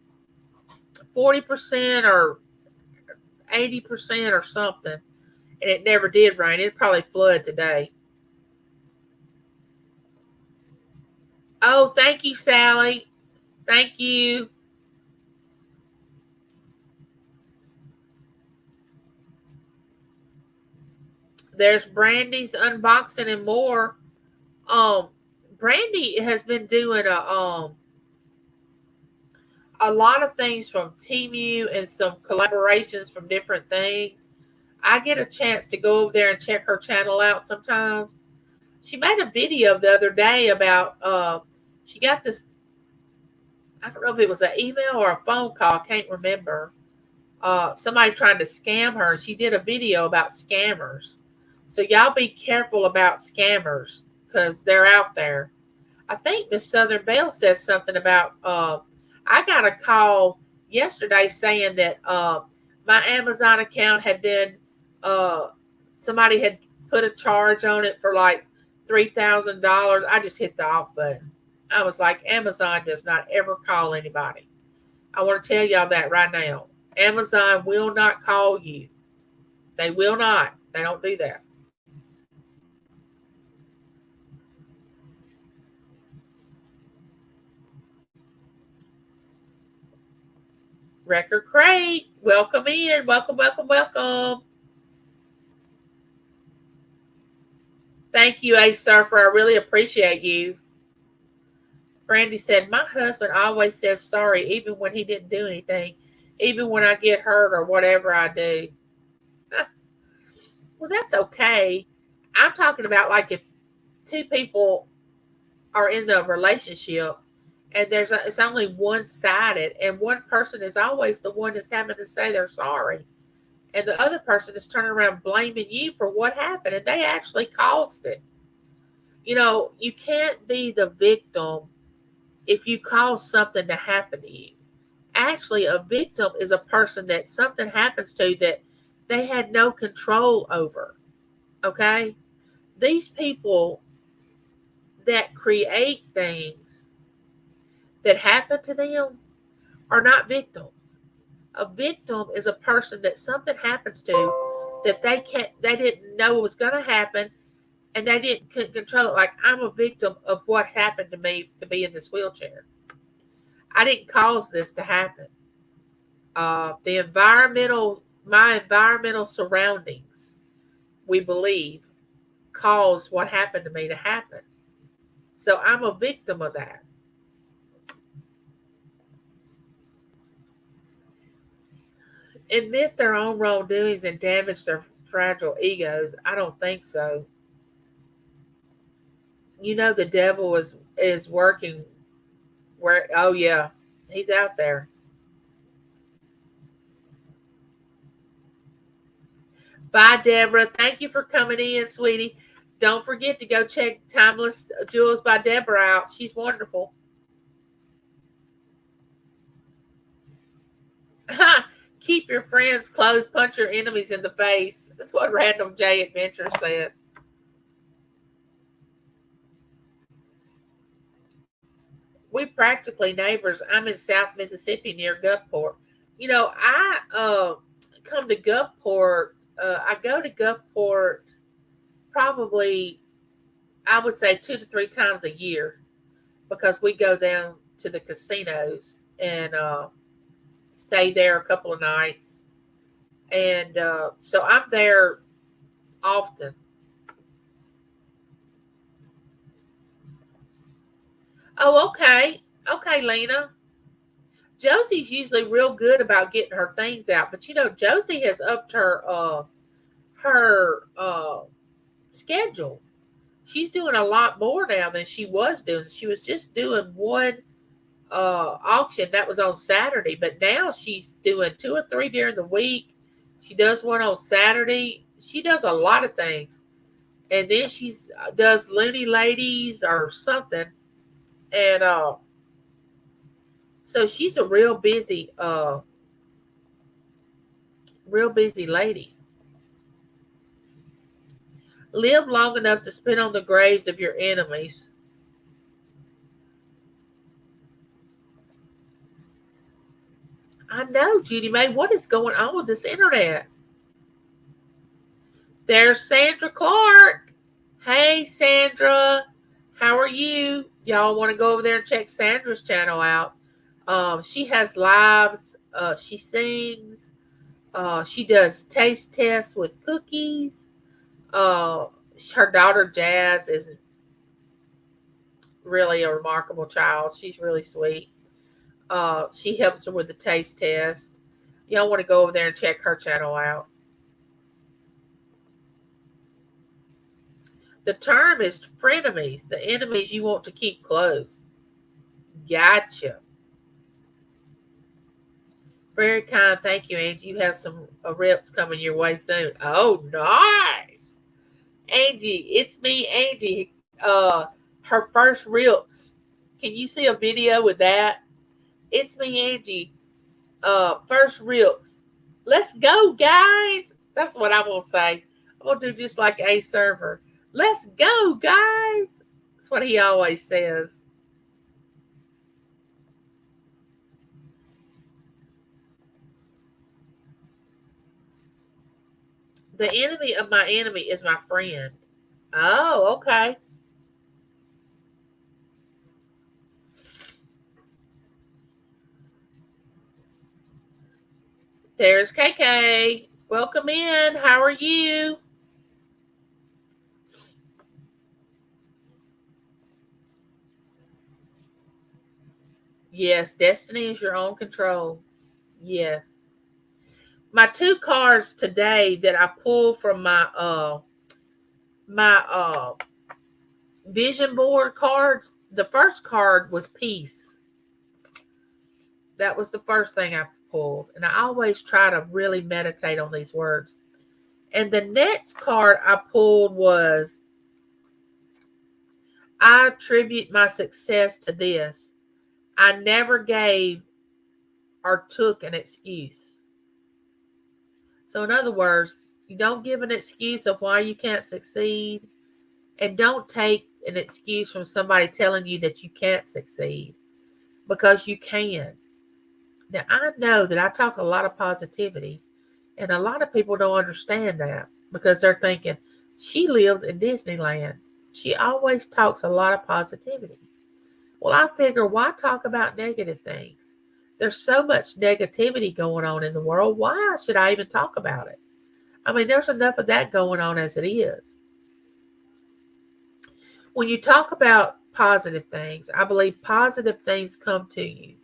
40% or 80% or something, and it never did rain. It'd probably flood today. Oh, thank you, Sally. Thank you. There's Brandy's unboxing and more. Brandy has been doing a lot of things from Temu and some collaborations from different things. I get a chance to go over there and check her channel out sometimes. She made a video the other day about she got this, I don't know if it was an email or a phone call, I can't remember. Somebody trying to scam her. She did a video about scammers. So y'all be careful about scammers because they're out there. I think Miss Southern Belle says something about I got a call yesterday saying that my Amazon account had been somebody had put a charge on it for like $3,000. I just hit the off button. I was like, Amazon does not ever call anybody. I want to tell y'all that right now. Amazon will not call you. They will not. They don't do that. Record Crate, welcome in. Welcome, welcome, welcome. Thank you, Ace Surfer. I really appreciate you. Brandy said, my husband always says sorry, even when he didn't do anything, even when I get hurt or whatever I do. Well, that's okay. I'm talking about like if two people are in the relationship and it's only one sided, and one person is always the one that's having to say they're sorry, and the other person is turning around blaming you for what happened, and they actually caused it. You can't be the victim if you cause something to happen to you. Actually, a victim is a person that something happens to that they had no control over. Okay? These people that create things that happen to them are not victims. A victim is a person that something happens to that they didn't know was going to happen, and they couldn't control it. Like, I'm a victim of what happened to me to be in this wheelchair. I didn't cause this to happen. My environmental surroundings, we believe, caused what happened to me to happen. So I'm a victim of that. Admit their own wrongdoings and damage their fragile egos. I don't think so. The devil is working where, oh yeah, he's out there. Bye, Deborah. Thank you for coming in, sweetie. Don't forget to go check Timeless Jewels by Deborah out. She's wonderful. Keep your friends close, punch your enemies in the face. That's what Random J Adventure said. We practically neighbors. I'm in South Mississippi near Gulfport. I come to Gulfport. I go to Gulfport probably, I would say, 2 to 3 times a year, because we go down to the casinos and stay there a couple of nights. And so I'm there often. Oh, okay. Okay, Lena. Josie's usually real good about getting her things out, but Josie has upped her schedule. She's doing a lot more now than she was doing. She was just doing one auction that was on Saturday, but now she's doing 2 or 3 during the week. She does one on Saturday. She does a lot of things, and then she does Looney Ladies or something, and so she's a real busy lady. Live long enough to spit on the graves of your enemies. I know, Judy Mae. What is going on with this internet? There's Sandra Clark. Hey, Sandra. How are you? Y'all want to go over there and check Sandra's channel out. She has lives. She sings. She does taste tests with cookies. Her daughter Jazz is really a remarkable child. She's really sweet. She helps her with the taste test. Y'all want to go over there and check her channel out. The term is frenemies, the enemies you want to keep close. Gotcha. Very kind. Thank you, Angie. You have some reps coming your way soon. Oh, nice. Angie, it's me, Angie. Her first rips. Can you see a video with that? It's me, Angie. First rips. Let's go, guys. That's what I'm gonna say. I'm gonna do just like A Server. Let's go, guys. That's what he always says. The enemy of my enemy is my friend. Oh, okay. There's KK. Welcome in. How are you? Yes, destiny is your own control. Yes. My two cards today that I pulled from my vision board cards. The first card was peace. That was the first thing I pulled. And I always try to really meditate on these words. And the next card I pulled was I attribute my success to this. I never gave or took an excuse. So, in other words, you don't give an excuse of why you can't succeed, and don't take an excuse from somebody telling you that you can't succeed, because you can. Now, I know that I talk a lot of positivity, and a lot of people don't understand that because they're thinking, she lives in Disneyland. She always talks a lot of positivity. Well, I figure, why talk about negative things? There's so much negativity going on in the world. Why should I even talk about it? I mean, there's enough of that going on as it is. When you talk about positive things, I believe positive things come to you.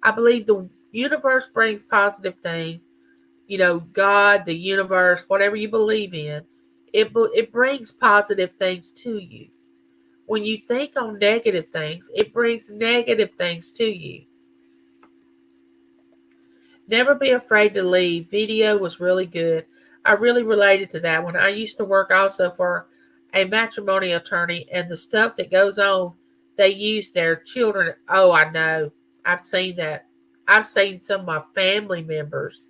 I believe the universe brings positive things. You know, God, the universe, whatever you believe in, it brings positive things to you. When you think on negative things, it brings negative things to you. Never be afraid to leave. Video was really good. I really related to that one. I used to work also for a matrimony attorney, and the stuff that goes on, they use their children. Oh, I know. I've seen that. I've seen some of my family members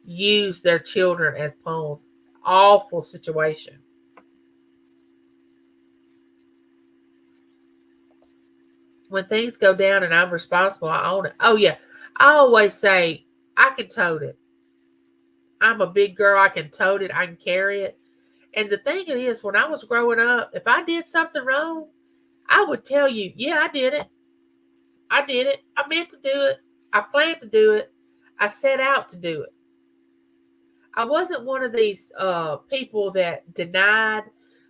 use their children as pawns. Awful situation. When things go down and I'm responsible, I own it. Oh, yeah. I always say, I can tote it. I'm a big girl. I can tote it. I can carry it. And the thing is, when I was growing up, if I did something wrong, I would tell you, yeah, I did it. I did it. I meant to do it. I planned to do it. I set out to do it. I wasn't one of these people that denied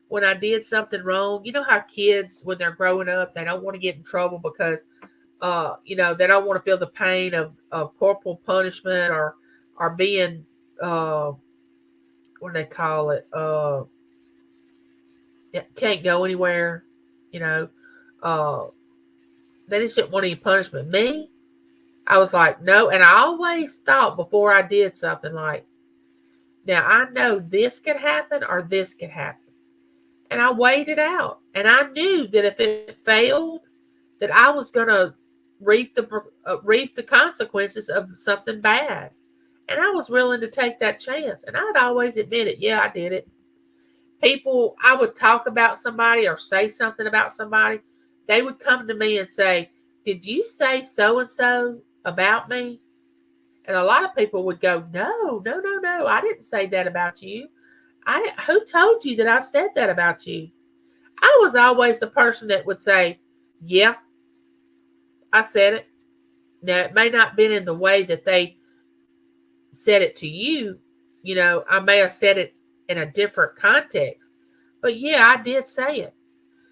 when I did something wrong. You know how kids, when they're growing up, they don't want to get in trouble because, they don't want to feel the pain of corporal punishment or being, uh, what do they call it? Can't go anywhere, you know. Uh, they just didn't want any punishment. Me, I was like, no. And I always thought before I did something like, now I know this could happen or this could happen. And I weighed it out. And I knew that if it failed, that I was going to reap the consequences of something bad. And I was willing to take that chance. And I'd always admit it. Yeah, I did it. People, I would talk about somebody or say something about somebody. They would come to me and say, did you say so and so about me? And a lot of people would go, no, no, no, no. I didn't say that about you. Who told you that I said that about you? I was always the person that would say, yeah, I said it. Now, it may not have been in the way that they said it to you. You know, I may have said it in a different context. But yeah, I did say it.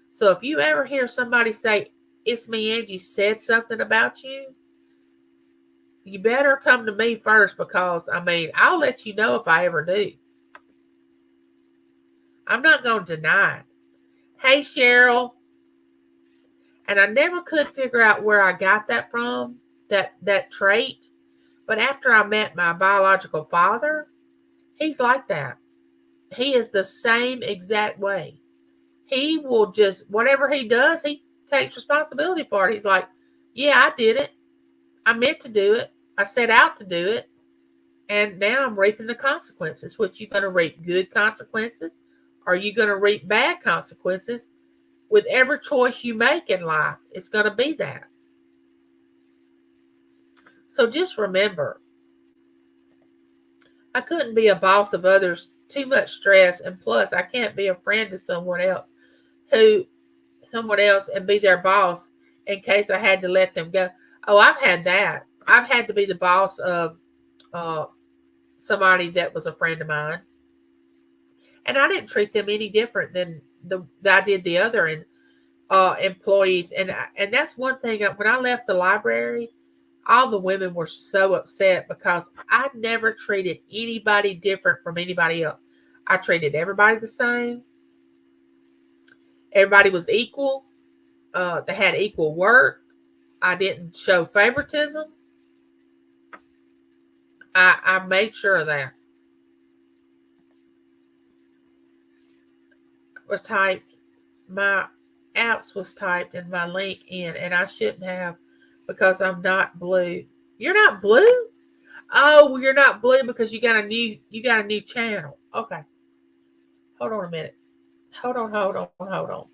So if you ever hear somebody say, it's me, Angie, said something about you, you better come to me first because, I mean, I'll let you know if I ever do. I'm not going to deny it. Hey, Cheryl. And I never could figure out where I got that from, that trait. But after I met my biological father, he's like that. He is the same exact way. He will just, whatever he does, he takes responsibility for it. He's like, yeah, I did it. I meant to do it. I set out to do it. And now I'm reaping the consequences. Which you're going to reap good consequences are you going to reap bad consequences? With every choice you make in life, it's going to be that. So just remember, I couldn't be a boss of others, too much stress, and plus I can't be a friend to someone else and be their boss in case I had to let them go. Oh, I've had that. I've had to be the boss of uh, somebody that was a friend of mine, and I didn't treat them any different than I did the other employees. And that's one thing. When I left the library, all the women were so upset because I never treated anybody different from anybody else. I treated everybody the same. Everybody was equal. They had equal work. I didn't show favoritism. I made sure of that. Was typed, my apps was typed in my link in, and I shouldn't have because I'm not blue. You're not blue? Oh, well, you're not blue because you got a new channel. Okay. Hold on a minute. Hold on.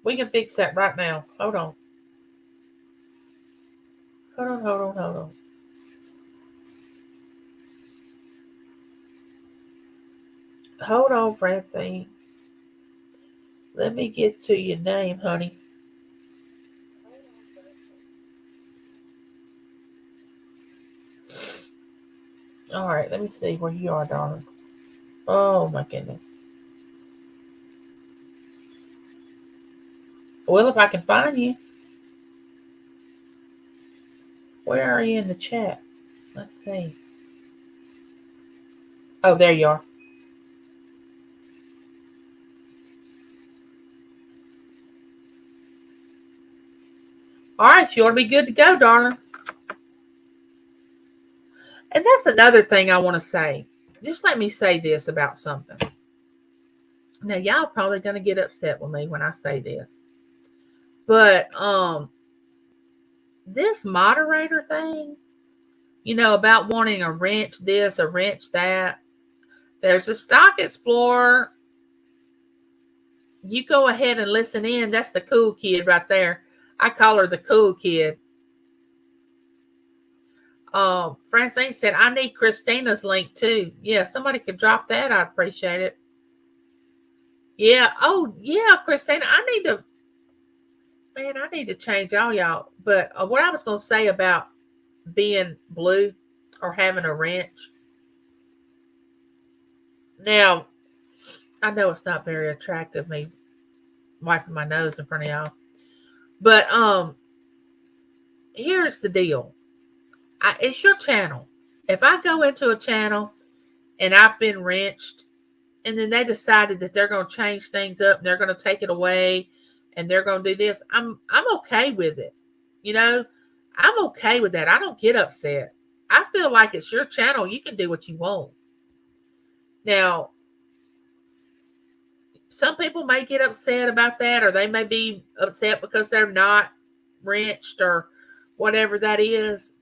We can fix that right now. Hold on. Hold on. Hold on, Francine. Let me get to your name, honey. All right, let me see where you are, darling. Oh, my goodness. Well, if I can find you. Where are you in the chat? Let's see. Oh, there you are. All right, you ought to be good to go, darling. And that's another thing I want to say. Just let me say this about something. Now, y'all probably going to get upset with me when I say this. But this moderator thing, about wanting a wrench this, a wrench that. There's a Stock Explorer. You go ahead and listen in. That's the cool kid right there. I call her the cool kid. Francine said, I need Christina's link too. Yeah, somebody could drop that. I'd appreciate it. Yeah. Oh, yeah, Christina. I need to change all y'all. But what I was going to say about being blue or having a wrench. Now, I know it's not very attractive, me wiping my nose in front of y'all. But here's the deal. It's your channel. If I go into a channel and I've been wrenched, and then they decided that they're going to change things up and they're going to take it away and they're going to do this, I'm okay with it. I'm okay with that. I don't get upset. I feel like it's your channel. You can do what you want. Now, some people may get upset about that, or they may be upset because they're not wrenched or whatever that is.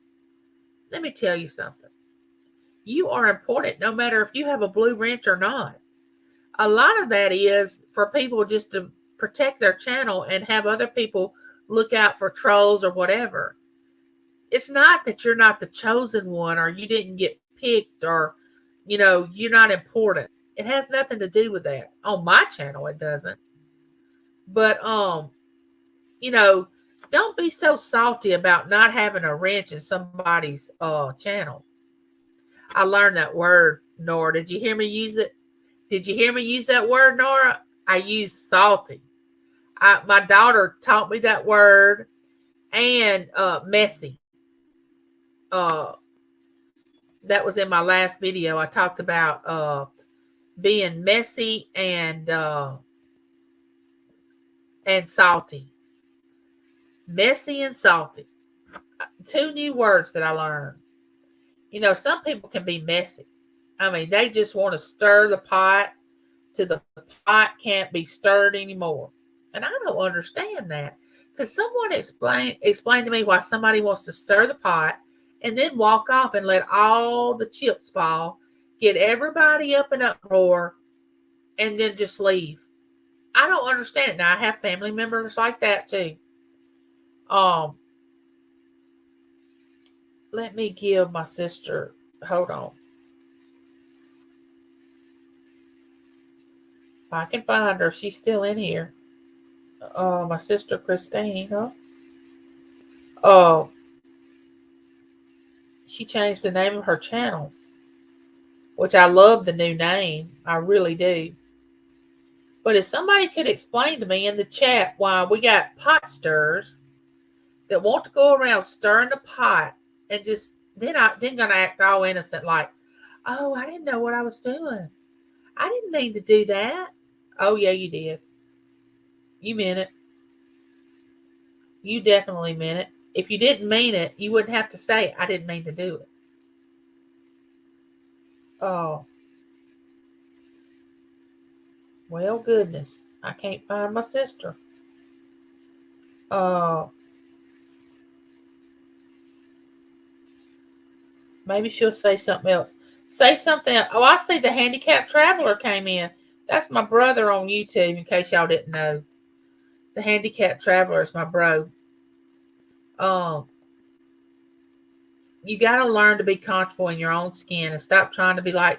Let me tell you something. You are important no matter if you have a blue wrench or not. A lot of that is for people just to protect their channel and have other people look out for trolls or whatever. It's not that you're not the chosen one or you didn't get picked or, you're not important. It has nothing to do with that. On my channel, it doesn't. But, don't be so salty about not having a wrench in somebody's channel. I learned that word, Nora. Did you hear me use it? Did you hear me use that word, Nora? I use salty. My daughter taught me that word, and messy. That was in my last video. I talked about being messy and salty. Messy and salty. 2 new words that I learned. Some people can be messy. I mean, they just want to stir the pot till the pot can't be stirred anymore. And I don't understand that. Because someone explain to me why somebody wants to stir the pot and then walk off and let all the chips fall, get everybody up in uproar, and then just leave. I don't understand it. Now I have family members like that too. Um, Let me give my sister. Hold on, if I can find her. If she's still in here. My sister Christine. Huh? Oh, she changed the name of her channel, which I love the new name. I really do. But if somebody could explain to me in the chat why we got pot stirrers that want to go around stirring the pot and just then gonna act all innocent like, oh, I didn't know what I was doing. I didn't mean to do that. Oh yeah, you did. You meant it. You definitely meant it. If you didn't mean it, you wouldn't have to say, I didn't mean to do it. Oh, well, goodness. I can't find my sister. Oh, maybe she'll say something else. Say something. Oh, I see the handicapped traveler came in. That's my brother on YouTube, in case y'all didn't know. The handicapped traveler is my bro. Um, you got to learn to be comfortable in your own skin and stop trying to be like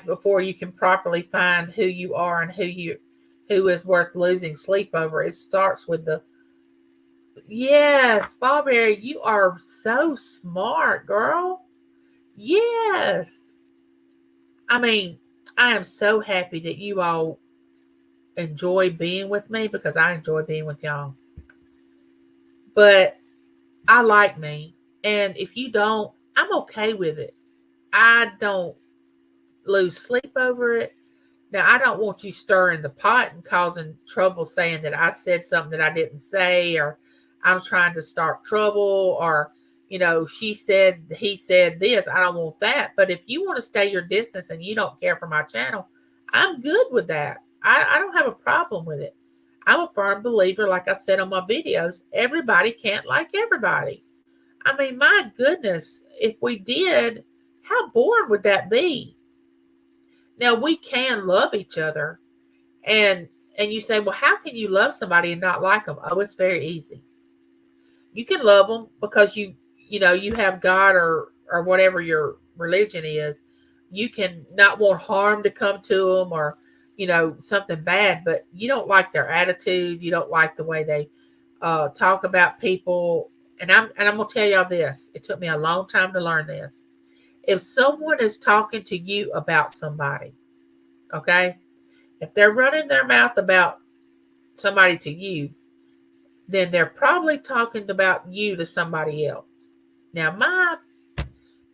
before you can properly find who you are and who is worth losing sleep over. It starts with the yes, Barbary. You are so smart, girl. Yes. I mean, I am so happy that you all enjoy being with me because I enjoy being with y'all. But I like me. And if you don't, I'm okay with it. I don't lose sleep over it. Now, I don't want you stirring the pot and causing trouble saying that I said something that I didn't say, or I'm trying to start trouble, or, she said, he said this. I don't want that. But if you want to stay your distance and you don't care for my channel, I'm good with that. I don't have a problem with it. I'm a firm believer, like I said on my videos, everybody can't like everybody. I mean, my goodness, if we did, how boring would that be? Now, we can love each other. And you say, well, how can you love somebody and not like them? Oh, it's very easy. You can love them because you have God or whatever your religion is. You can not want harm to come to them or something bad, but you don't like their attitude. You don't like the way they talk about people. And I'm gonna tell y'all this. It took me a long time to learn this. If someone is talking to you about somebody, okay, if they're running their mouth about somebody to you, then they're probably talking about you to somebody else. Now, my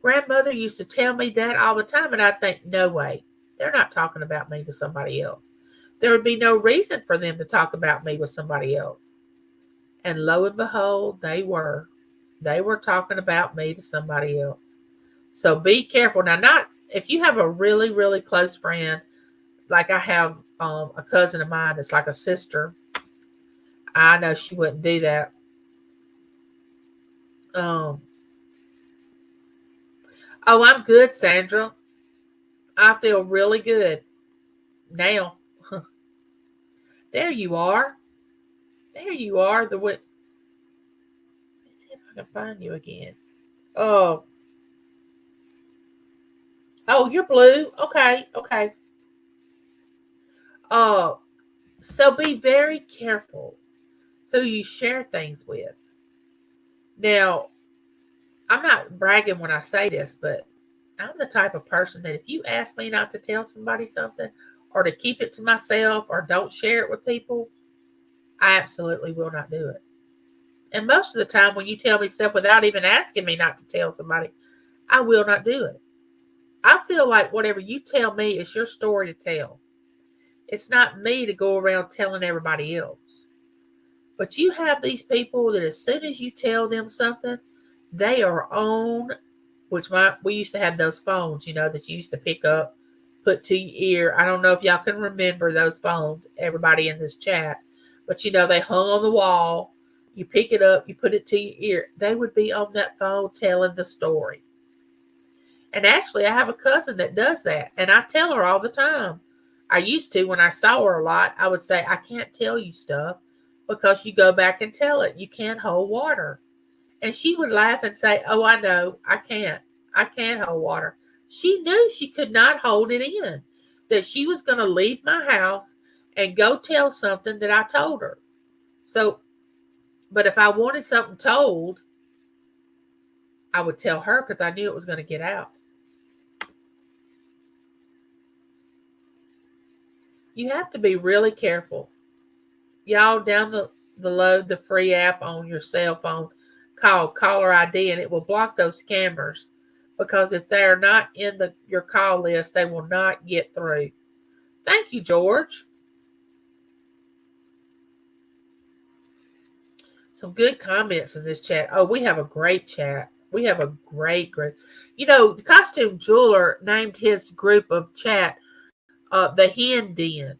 grandmother used to tell me that all the time, and I think, no way, they're not talking about me to somebody else. There would be no reason for them to talk about me with somebody else. And lo and behold, they were. They were talking about me to somebody else. So be careful. Now, not if you have a really, really close friend, like I have a cousin of mine that's like a sister. I know she wouldn't do that. Um, oh, I'm good, Sandra. I feel really good now. There you are. There you are. Let me see if I can find you again. Oh, oh, you're blue. Okay, okay. Oh, so be very careful who you share things with. Now, I'm not bragging when I say this, but I'm the type of person that if you ask me not to tell somebody something or to keep it to myself or don't share it with people, I absolutely will not do it. And most of the time when you tell me stuff without even asking me not to tell somebody, I will not do it. I feel like whatever you tell me is your story to tell. It's not me to go around telling everybody else. But you have these people that as soon as you tell them something, they are on, we used to have those phones, that you used to pick up, put to your ear. I don't know if y'all can remember those phones, everybody in this chat, but they hung on the wall. You pick it up, you put it to your ear. They would be on that phone telling the story. And actually, I have a cousin that does that, and I tell her all the time, I used to, when I saw her a lot, I would say, I can't tell you stuff because you go back and tell it. You can't hold water. And she would laugh and say, oh, I know. I can't. I can't hold water. She knew she could not hold it in, that she was going to leave my house and go tell something that I told her. So, but if I wanted something told, I would tell her because I knew it was going to get out. You have to be really careful. Y'all download the free app on your cell phone called Caller ID, and it will block those scammers because if they're not in your call list, they will not get through. Thank you, George. Some good comments in this chat. Oh, we have a great chat. We have a great. The Costume Jeweler named his group of chat the Hen Den.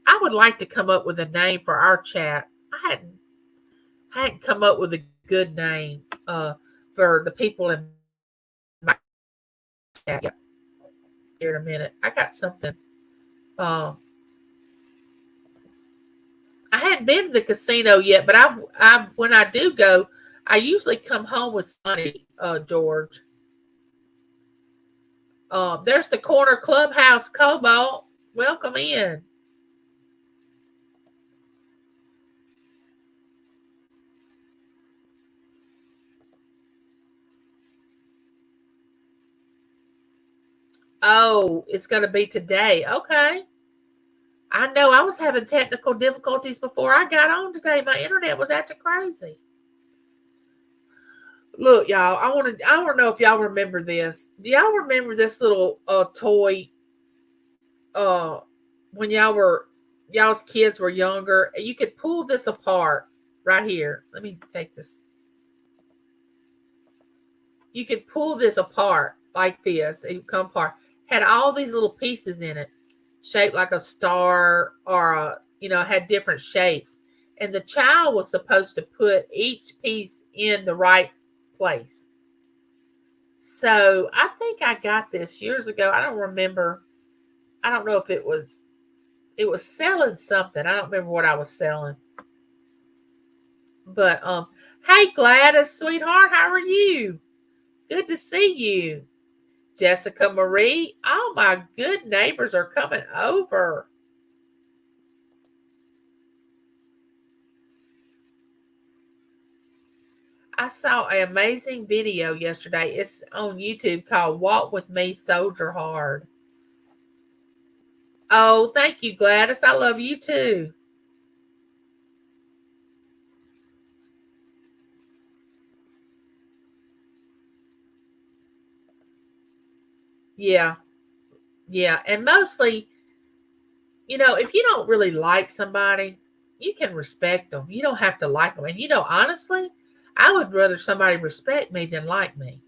I would like to come up with a name for our chat. I hadn't come up with a good name for the people in my chat. Here in a minute. I got something. I hadn't been to the casino yet, but I when I do go, I usually come home with money, George. There's the corner clubhouse, Cobalt. Welcome in. Oh, it's going to be today. Okay. I know I was having technical difficulties before I got on today. My internet was acting crazy. Look, y'all, I want to know if y'all remember this. Do y'all remember this little toy when y'all's kids were younger? You could pull this apart right here. Let me take this. You could pull this apart like this. It would come apart. Had all these little pieces in it, shaped like a star or had different shapes. And the child was supposed to put each piece in the right place. So I think I got this years ago. I don't remember. I don't know if it was selling something. I don't remember what I was selling. But hey Gladys, sweetheart, how are you? Good to see you. Jessica Marie, all my good neighbors are coming over. I saw an amazing video yesterday. It's on YouTube called Walk With Me, Soldier Hard. Oh, thank you, Gladys. I love you too. Yeah. Yeah. And mostly, if you don't really like somebody, you can respect them. You don't have to like them. And, honestly, I would rather somebody respect me than like me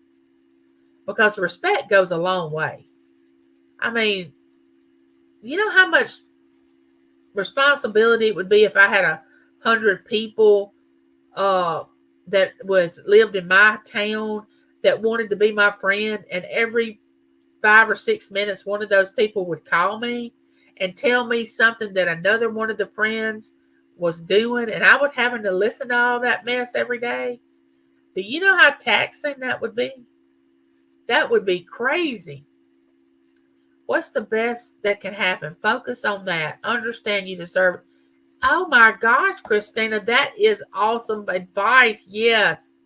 because respect goes a long way. I mean, you know how much responsibility it would be if I had 100 people that lived in my town that wanted to be my friend, and every 5 or 6 minutes one of those people would call me and tell me something that another one of the friends was doing, and I would having to listen to all that mess every day. Do you know how taxing that would be? That would be crazy. What's the best that can happen? Focus on that. Understand you deserve it. Oh my gosh, Christina, that is awesome advice. Yes.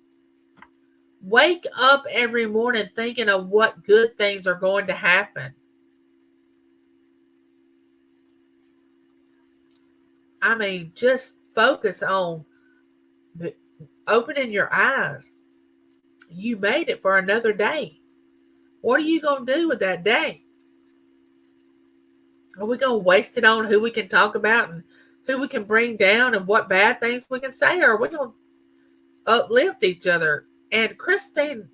Wake up every morning thinking of what good things are going to happen. I mean, just focus on opening your eyes. You made it for another day. What are you going to do with that day? Are we going to waste it on who we can talk about and who we can bring down and what bad things we can say? Or are we going to uplift each other? And Christina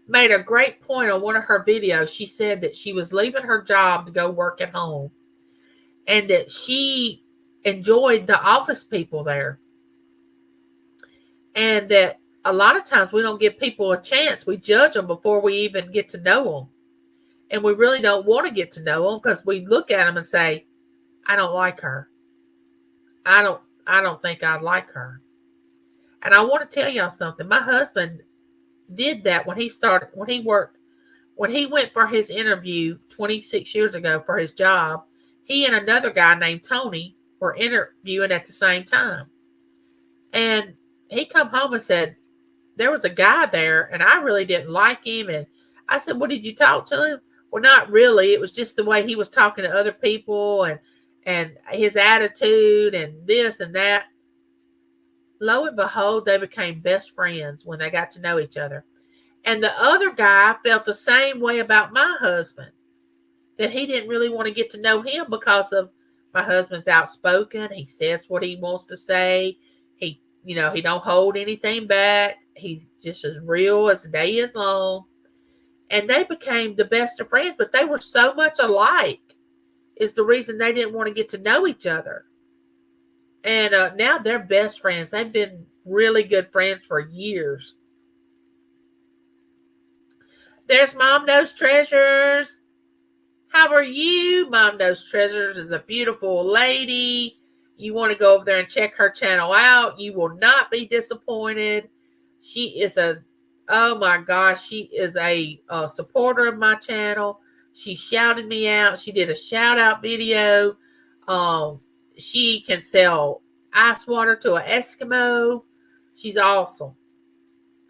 made a great point on one of her videos. She said that she was leaving her job to go work at home and that she enjoyed the office people there. And that a lot of times we don't give people a chance. We judge them before we even get to know them. And we really don't want to get to know them because we look at them and say, I don't like her. I don't think I'd like her. And I want to tell y'all something. My husband did that when he went for his interview 26 years ago for his job. He and another guy named Tony were interviewing at the same time. And he come home and said, there was a guy there and I really didn't like him. And I said, well, did you talk to him? Well, not really. It was just the way he was talking to other people and his attitude and this and that. Lo and behold, they became best friends when they got to know each other. And the other guy felt the same way about my husband, that he didn't really want to get to know him because of my husband's outspoken. He says what he wants to say. He don't hold anything back. He's just as real as the day is long. And they became the best of friends, but they were so much alike is the reason they didn't want to get to know each other. And now they're best friends. They've been really good friends for years. There's Mom Knows Treasures. How are you? Mom Knows Treasures is a beautiful lady. You want to go over there and check her channel out. You will not be disappointed. She is oh my gosh, she is a supporter of my channel. She shouted me out. She did a shout out video. She can sell ice water to an Eskimo. She's awesome.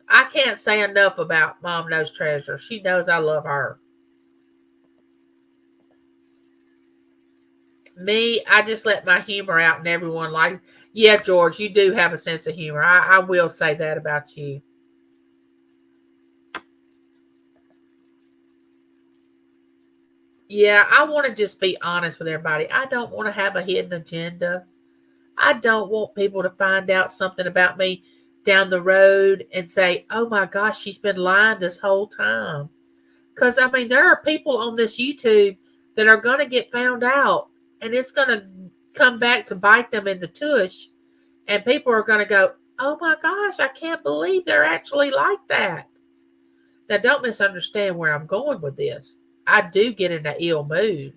I can't say enough about Mom Knows Treasure. She knows I love her. Me, I just let my humor out and everyone like, yeah, George, you do have a sense of humor. I will say that about you. Yeah, I want to just be honest with everybody. I don't want to have a hidden agenda. I don't want people to find out something about me down the road and say, oh my gosh, she's been lying this whole time. Because, I mean, there are people on this YouTube that are going to get found out and it's going to come back to bite them in the tush. And people are going to go, oh my gosh, I can't believe they're actually like that. Now, don't misunderstand where I'm going with this. I do get in an ill mood.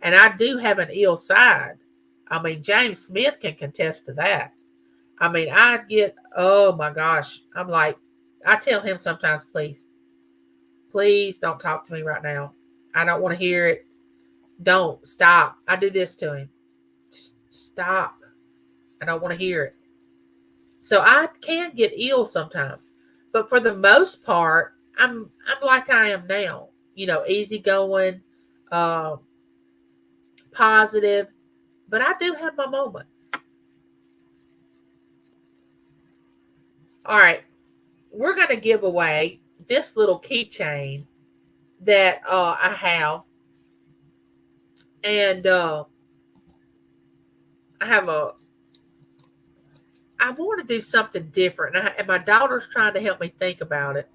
And I do have an ill side. I mean, James Smith can contest to that. I mean, I get, oh my gosh. I'm like, I tell him sometimes, please don't talk to me right now. I don't want to hear it. Don't stop. I do this to him. Just stop. I don't want to hear it. So I can get ill sometimes. But for the most part, I'm like I am now. Easygoing, positive. But I do have my moments. All right. We're going to give away this little keychain that I have. And I want to do something different. And my daughter's trying to help me think about it.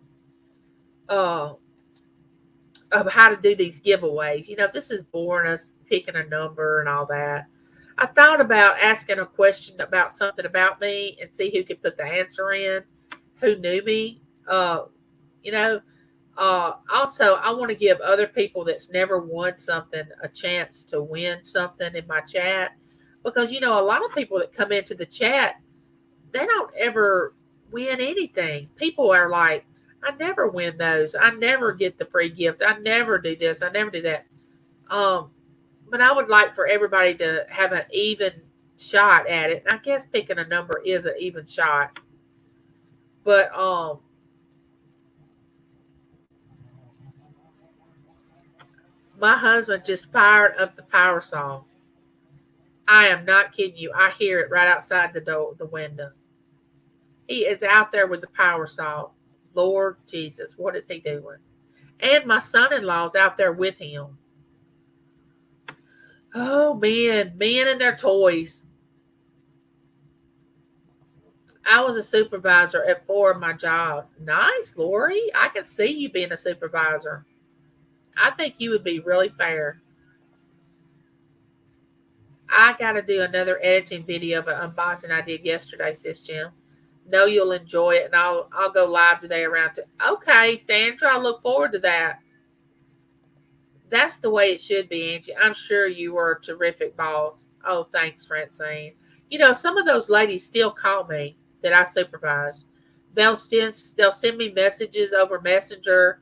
Of how to do these giveaways. This is boring, us picking a number and all that. I thought about asking a question about something about me and see who could put the answer in, who knew me. Also, I want to give other people that's never won something a chance to win something in my chat. Because, a lot of people that come into the chat, they don't ever win anything. People are like, I never win those. I never get the free gift. I never do this. I never do that. But I would like for everybody to have an even shot at it. And I guess picking a number is an even shot. But my husband just fired up the power saw. I am not kidding you. I hear it right outside the window. He is out there with the power saw. Lord Jesus, what is he doing? And my son-in-law's out there with him. Oh, men and their toys. I was a supervisor at 4 of my jobs. Nice, Lori. I can see you being a supervisor. I think you would be really fair. I got to do another editing video of an unboxing I did yesterday, Sis Jim. Know you'll enjoy it, and I'll go live today around. Okay, Sandra, I look forward to that. That's the way it should be, Angie. I'm sure you were a terrific boss. Oh, thanks, Francine. Some of those ladies still call me that I supervise. They'll send me messages over Messenger.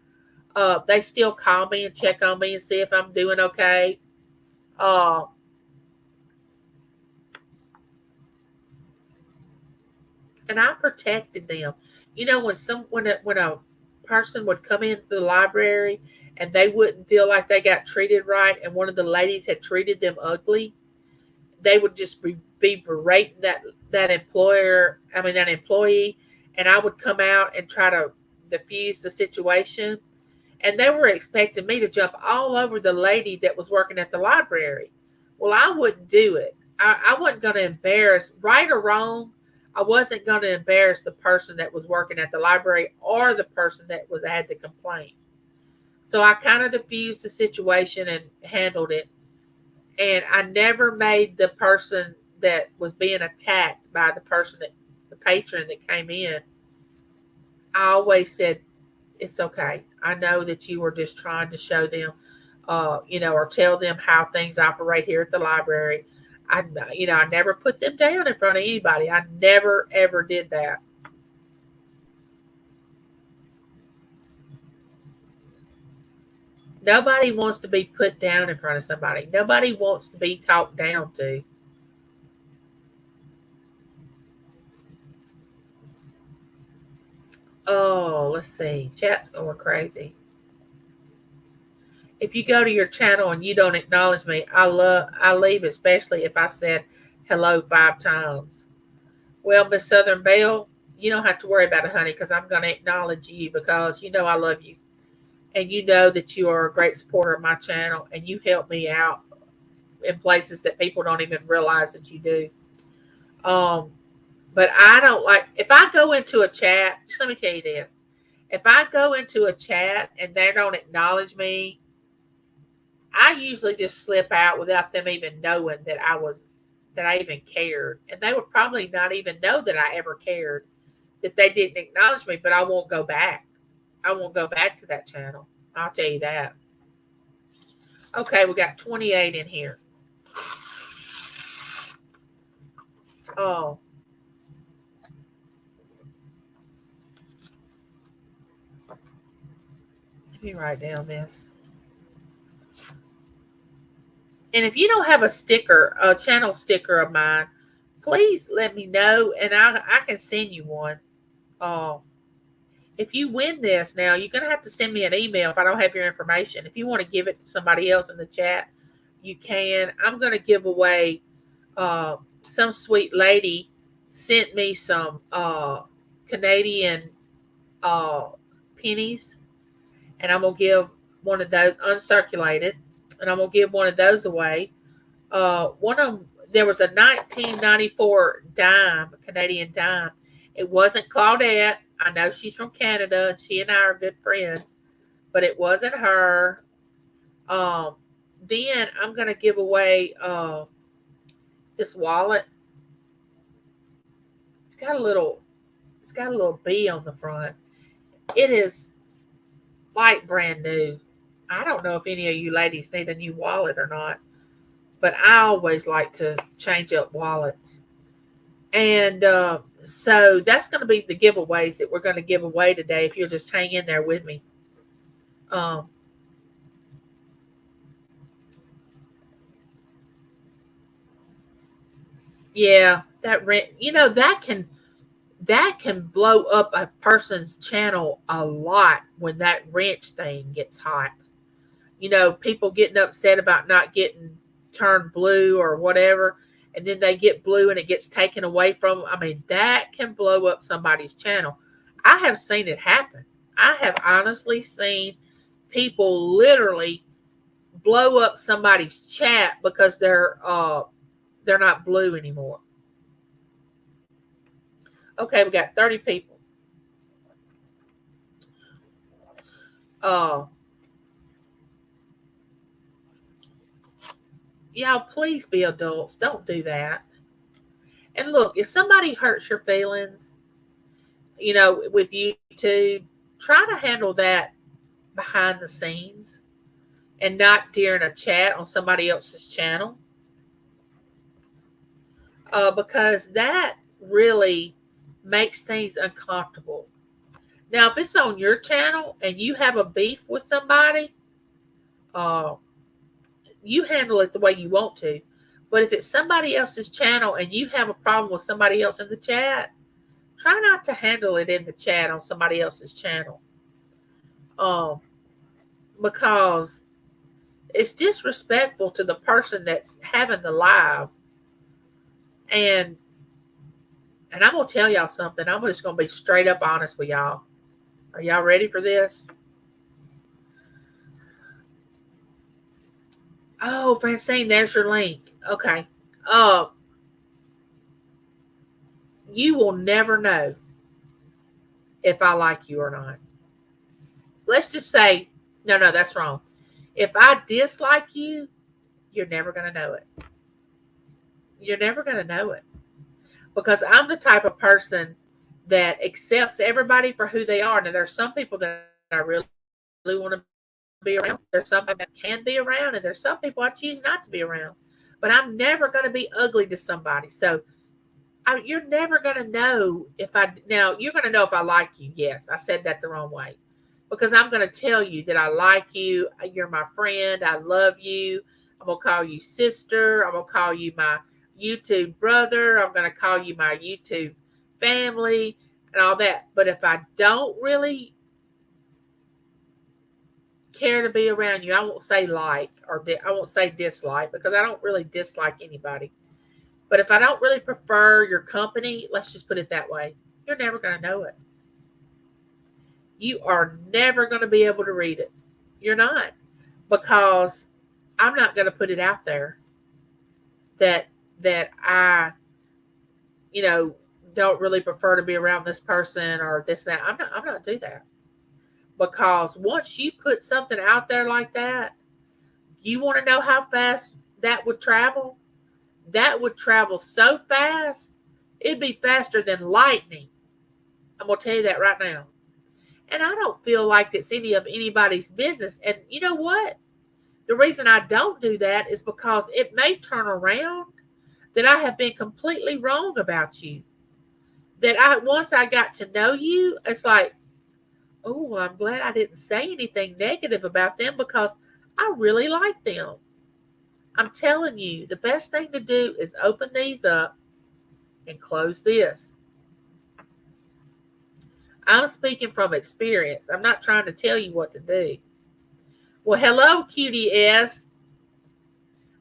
They still call me and check on me and see if I'm doing okay. Uh, and I protected them. When a person would come into the library and they wouldn't feel like they got treated right, and one of the ladies had treated them ugly, they would just be berating that employee, and I would come out and try to diffuse the situation. And they were expecting me to jump all over the lady that was working at the library. Well, I wouldn't do it. I wasn't going to embarrass, right or wrong. I wasn't going to embarrass the person that was working at the library or the person that was had the complaint. So I kind of diffused the situation and handled it. And I never made the person that was being attacked by the patron that came in. I always said, it's okay. I know that you were just trying to show them, or tell them how things operate here at the library. I never put them down in front of anybody. I never, ever did that. Nobody wants to be put down in front of somebody. Nobody wants to be talked down to. Oh, let's see. Chat's going crazy. If you go to your channel and you don't acknowledge me, I leave, especially if I said hello 5 times. Well, Miss Southern Belle, you don't have to worry about it, honey, because I'm going to acknowledge you because you know I love you. And you know that you are a great supporter of my channel and you help me out in places that people don't even realize that you do. Um, but I don't like, if I go into a chat, just let me tell you this. If I go into a chat and they don't acknowledge me, I usually just slip out without them even knowing that I even cared. And they would probably not even know that I ever cared, that they didn't acknowledge me, but I won't go back. I won't go back to that channel. I'll tell you that. Okay, we got 28 in here. Oh. Let me write down this. And if you don't have a channel sticker of mine, please let me know and I can send you one. Oh. If you win this now, you're going to have to send me an email if I don't have your information. If you want to give it to somebody else in the chat, you can. I'm going to give away some sweet lady sent me some Canadian pennies, and I'm going to give one of those uncirculated, and I'm going to give one of those away. One of them, there was a 1994 dime, a Canadian dime. It wasn't Claudette. I know she's from Canada, and she and I are good friends, but it wasn't her. Um, then I'm gonna give away this wallet. It's got a little, it's got a little bee on the front. It is like brand new. I don't know if any of you ladies need a new wallet or not, but I always like to change up wallets. And so that's going to be the giveaways that we're going to give away today if you'll just hang in there with me. Um, yeah, that rent, that can blow up a person's channel a lot when that wrench thing gets hot. People getting upset about not getting turned blue or whatever, and then they get blue and it gets taken away from them. I mean, that can blow up somebody's channel. I have seen it happen. I have honestly seen people literally blow up somebody's chat because they're not blue anymore. Okay, we got 30 people. Uh, y'all, please be adults. Don't do that. And look, if somebody hurts your feelings, with YouTube, try to handle that behind the scenes. and not during a chat on somebody else's channel, because that really makes things uncomfortable. Now, if it's on your channel and you have a beef with somebody, uh, you handle it the way you want to. But if it's somebody else's channel and you have a problem with somebody else in the chat, try not to handle it in the chat on somebody else's channel. Um, because it's disrespectful to the person that's having the live. And I'm gonna tell y'all something. I'm just gonna be straight up honest with y'all. Are y'all ready for this? Oh, Francine, there's your link. Okay. You will never know if I like you or not. Let's just say, no, that's wrong. If I dislike you, you're never going to know it. You're never going to know it. Because I'm the type of person that accepts everybody for who they are. Now, there's some people that I really want to be around. There's some that can be around, and there's some people I choose not to be around. But I'm never going to be ugly to somebody. So you're never going to know if now you're going to know if I like you. Yes, I said that the wrong way. Because I'm going to tell you that I like you. You're my friend. I love you. I'm going to call you sister. I'm going to call you my YouTube brother. I'm going to call you my YouTube family and all that. But if I don't really care to be around you, I won't say like, or I won't say dislike, because I don't really dislike anybody. But if I don't really prefer your company, let's just put it that way, you're never going to know it. You are never going to be able to read it. You're not. Because I'm not going to put it out there that I, don't really prefer to be around this person or this, that. I'm not do that. Because once you put something out there like that, you want to know how fast that would travel? That would travel so fast, it'd be faster than lightning. I'm going to tell you that right now. And I don't feel like it's any of anybody's business. And you know what? The reason I don't do that is because it may turn around that I have been completely wrong about you. That once I got to know you, it's like, oh, I'm glad I didn't say anything negative about them because I really like them. I'm telling you, the best thing to do is open these up and close this. I'm speaking from experience. I'm not trying to tell you what to do. Well, hello, Cutie S.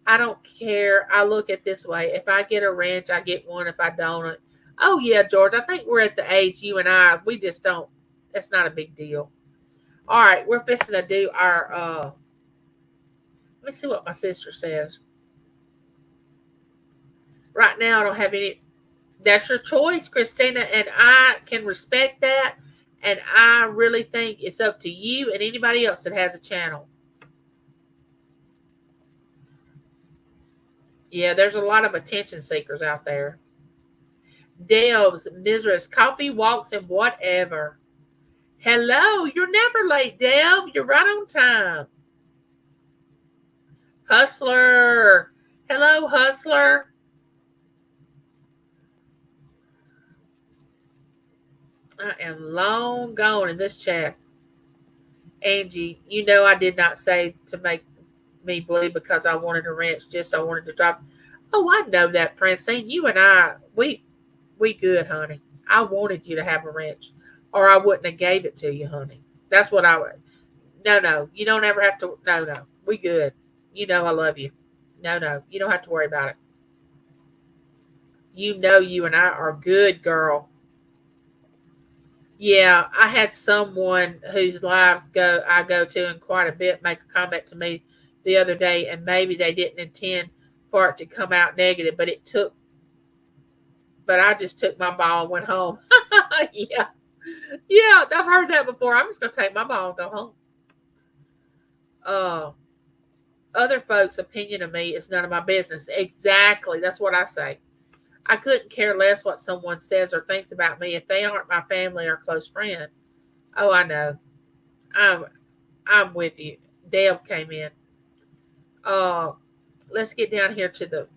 I don't care. I look at this way. If I get a wrench, I get one. If I don't, oh yeah, George, I think we're at the age you and I, we just don't, it's not a big deal. All right, we're fixing to do our, let me see what my sister says. Right now, I don't have any. That's your choice, Christina, and I can respect that. And I really think it's up to you and anybody else that has a channel. Yeah, there's a lot of attention seekers out there. Debs, Mrs. Coffee, Walks, and whatever. Hello, you're never late, Deb. You're right on time. Hustler. Hello, Hustler. I am long gone in this chat. Angie, you know I did not say to make me bleed because I wanted a wrench. Just I wanted to drop. Oh, I know that, Francine. You and I, we good, honey. I wanted you to have a wrench, or I wouldn't have gave it to you, honey. That's what I would. No, you don't ever have to. No, we good. You know I love you. No, you don't have to worry about it. You know you and I are good, girl. Yeah, I had someone whose live I go to in quite a bit make a comment to me the other day, and maybe they didn't intend for it to come out negative, but I just took my ball and went home. Yeah, I've heard that before. I'm just gonna take my ball and go home. Other folks' opinion of me is none of my business. Exactly, that's what I say. I couldn't care less what someone says or thinks about me if they aren't my family or close friend. Oh, I know. I'm with you. Deb came in. Let's get down here to the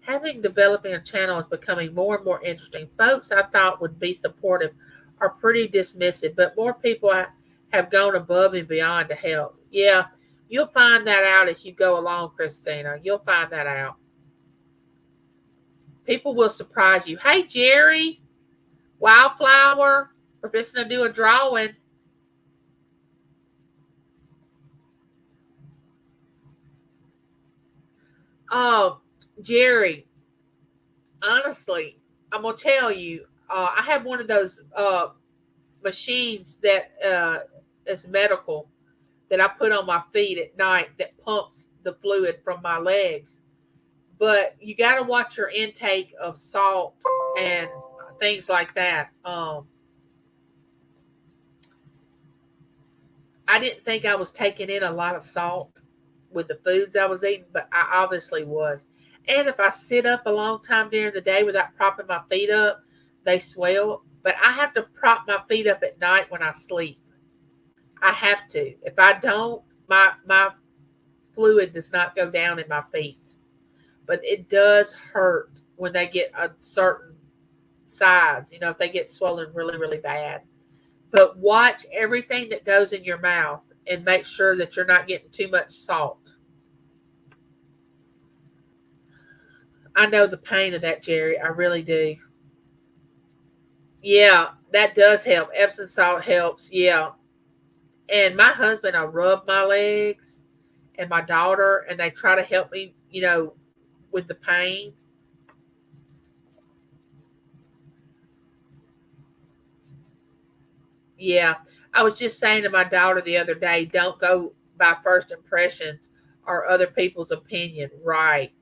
having developing a channel is becoming more and more interesting. Folks I thought would be supportive are pretty dismissive, but more people have gone above and beyond to help. Yeah, you'll find that out as you go along, Christina. You'll find that out. People will surprise you. Hey, Jerry, Wildflower, we're fixing to do a drawing. Oh, Jerry, honestly, I'm going to tell you, I have one of those machines that is medical that I put on my feet at night that pumps the fluid from my legs. But you got to watch your intake of salt and things like that. I didn't think I was taking in a lot of salt with the foods I was eating, but I obviously was. And if I sit up a long time during the day without propping my feet up, they swell. But I have to prop my feet up at night when I sleep. I have to. If I don't, my fluid does not go down in my feet. But it does hurt when they get a certain size, if they get swollen really, really bad. But watch everything that goes in your mouth and make sure that you're not getting too much salt. I know the pain of that, Jerry. I really do. Yeah, that does help. Epsom salt helps. Yeah. And my husband, I rub my legs, and my daughter, and they try to help me, with the pain. Yeah. I was just saying to my daughter the other day, don't go by first impressions or other people's opinion. Right.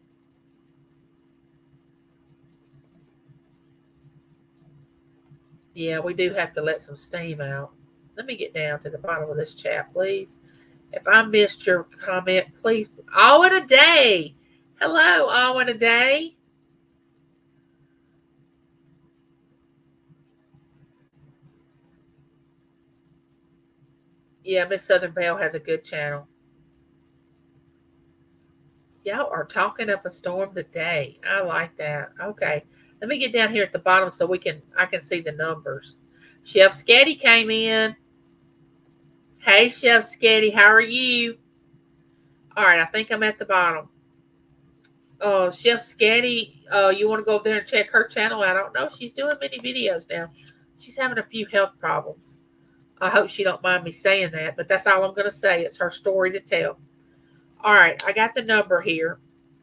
Yeah, we do have to let some steam out. Let me get down to the bottom of this chat, please. If I missed your comment, please. All in a day. Hello, all in a day. Yeah, Miss Southern Belle has a good channel. Y'all are talking up a storm today. I like that. Okay. Let me get down here at the bottom so I can see the numbers. Chef Sketty came in. Hey, Chef Sketty, how are you? All right, I think I'm at the bottom. Chef Sketty, you want to go over there and check her channel? I don't know. She's doing many videos now. She's having a few health problems. I hope she don't mind me saying that, but that's all I'm going to say. It's her story to tell. All right, I got the number here.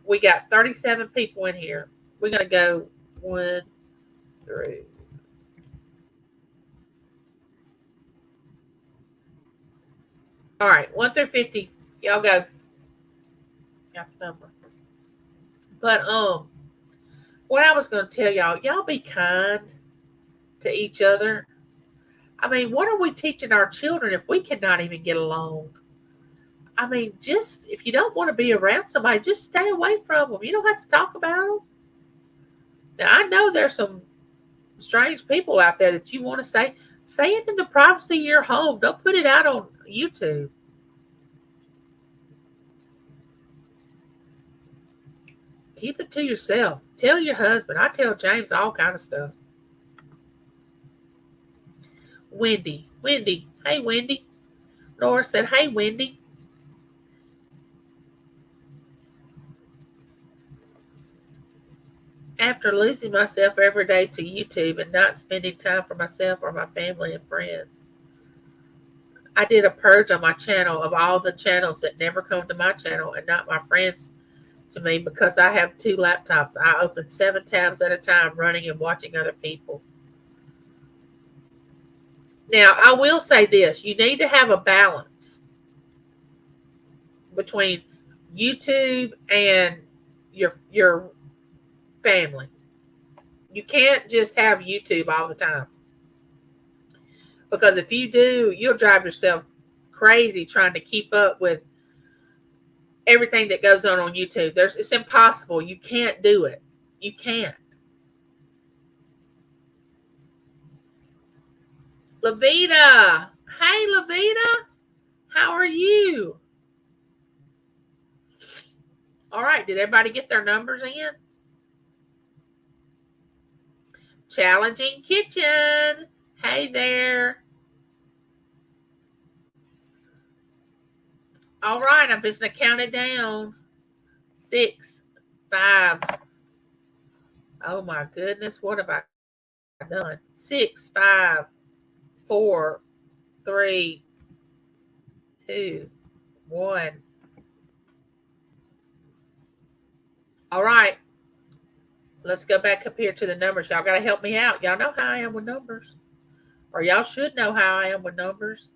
We got 37 people in here. We're going to go 1 through. All right, 1 through 50. Y'all go. Got the number. But what I was going to tell y'all be kind to each other. I mean, what are we teaching our children if we cannot even get along? I mean, just if you don't want to be around somebody, just stay away from them. You don't have to talk about them. Now, I know there's some strange people out there that you want to say it in the privacy of your home. Don't put it out on YouTube. Keep it to yourself. Tell your husband. I tell James all kind of stuff. Wendy. Hey, Wendy. Laura said, hey, Wendy. After losing myself every day to YouTube and not spending time for myself or my family and friends, I did a purge on my channel of all the channels that never come to my channel and not my friends to me because I have 2 laptops. I open 7 tabs at a time running and watching other people. Now, I will say this. You need to have a balance between YouTube and your family. You can't just have YouTube all the time. Because if you do, you'll drive yourself crazy trying to keep up with everything that goes on YouTube. It's impossible. You can't do it. You can't. Lavita. Hey, Lavita. How are you? All right. Did everybody get their numbers in? Challenging Kitchen. Hey there. All right. I'm just going to count it down. 6, 5. Oh my goodness. What have I done? 6, 5, 4, 3, 2, 1. All right. Let's go back up here to the numbers. Y'all got to help me out. Y'all know how I am with numbers. Or y'all should know how I am with numbers.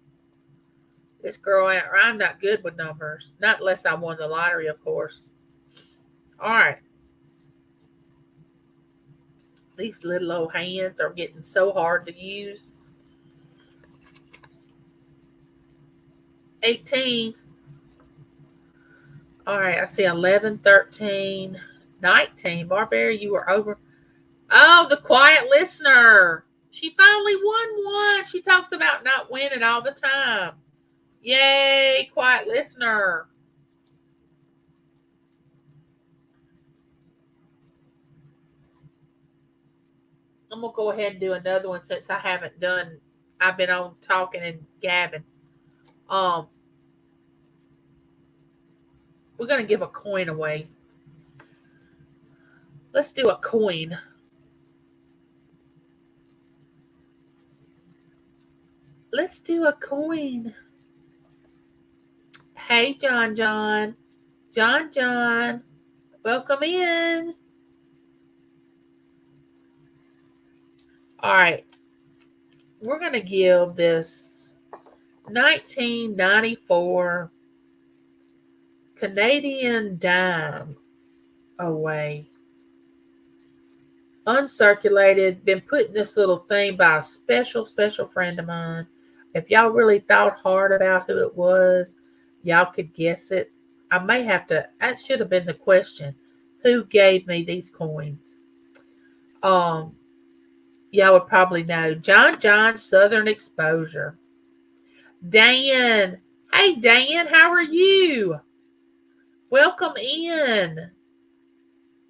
This girl, I'm not good with numbers. Not unless I won the lottery, of course. All right. These little old hands are getting so hard to use. 18. All right. I see 11, 13, 19. Barbara, you were over. Oh, the quiet listener. She finally won one. She talks about not winning all the time. Yay, quiet listener. I'm going to go ahead and do another one since I haven't done. I've been on talking and gabbing. We're going to give a coin away. Let's do a coin. Let's do a coin. Hey, John. John, welcome in. All right. We're going to give this 1994 Canadian dime away. Uncirculated. Been put in this little thing by a special friend of mine. If y'all really thought hard about who it was, y'all could guess it. I may have to. That should have been the question. Who gave me these coins? Y'all would probably know. John Southern Exposure. Dan. Hey, Dan, how are you? Welcome in.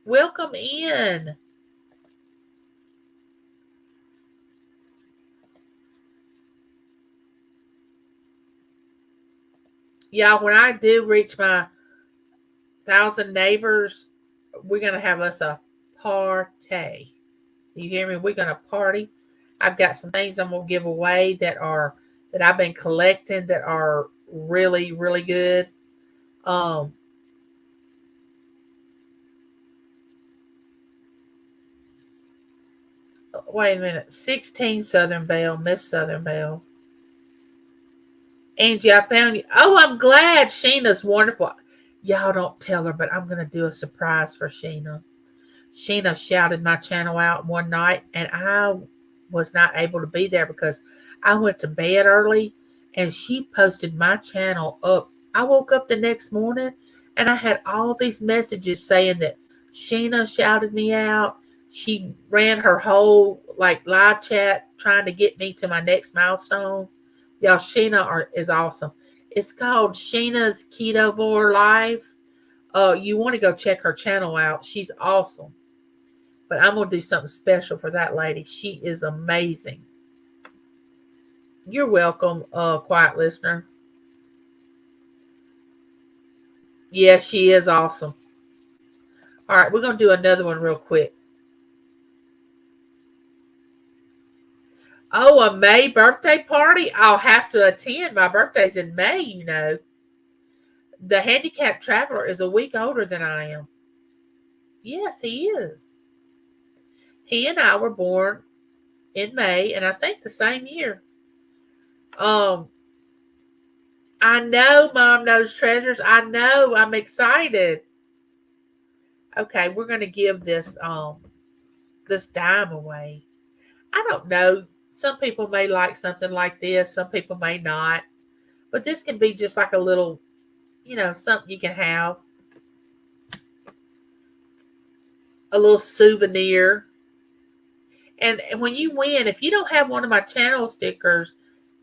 Welcome in. Y'all, when I do reach my 1,000 neighbors, we're going to have us a party. You hear me? We're going to party. I've got some things I'm going to give away that I've been collecting that are really, really good. Wait a minute. 16 Southern Belle, Miss Southern Belle. Angie, I found you. Oh, I'm glad. Sheena's wonderful. Y'all don't tell her, but I'm going to do a surprise for Sheena. Sheena shouted my channel out one night, and I was not able to be there because I went to bed early, and she posted my channel up. I woke up the next morning, and I had all these messages saying that Sheena shouted me out. She ran her whole live chat trying to get me to my next milestone. Y'all, Sheena is awesome. It's called Sheena's Ketovore Live. You want to go check her channel out. She's awesome. But I'm going to do something special for that lady. She is amazing. You're welcome, quiet listener. Yes, she is awesome. All right, we're going to do another one real quick. Oh, a May birthday party? I'll have to attend. My birthday's in May, you know. The handicapped traveler is a week older than I am. Yes, he is. He and I were born in May, and I think the same year. I know, Mom Knows Treasures. I know. I'm excited. Okay, we're going to give this dime away. I don't know. Some people may like something like this. Some people may not. But this can be just like a little, something you can have. A little souvenir. And when you win, if you don't have one of my channel stickers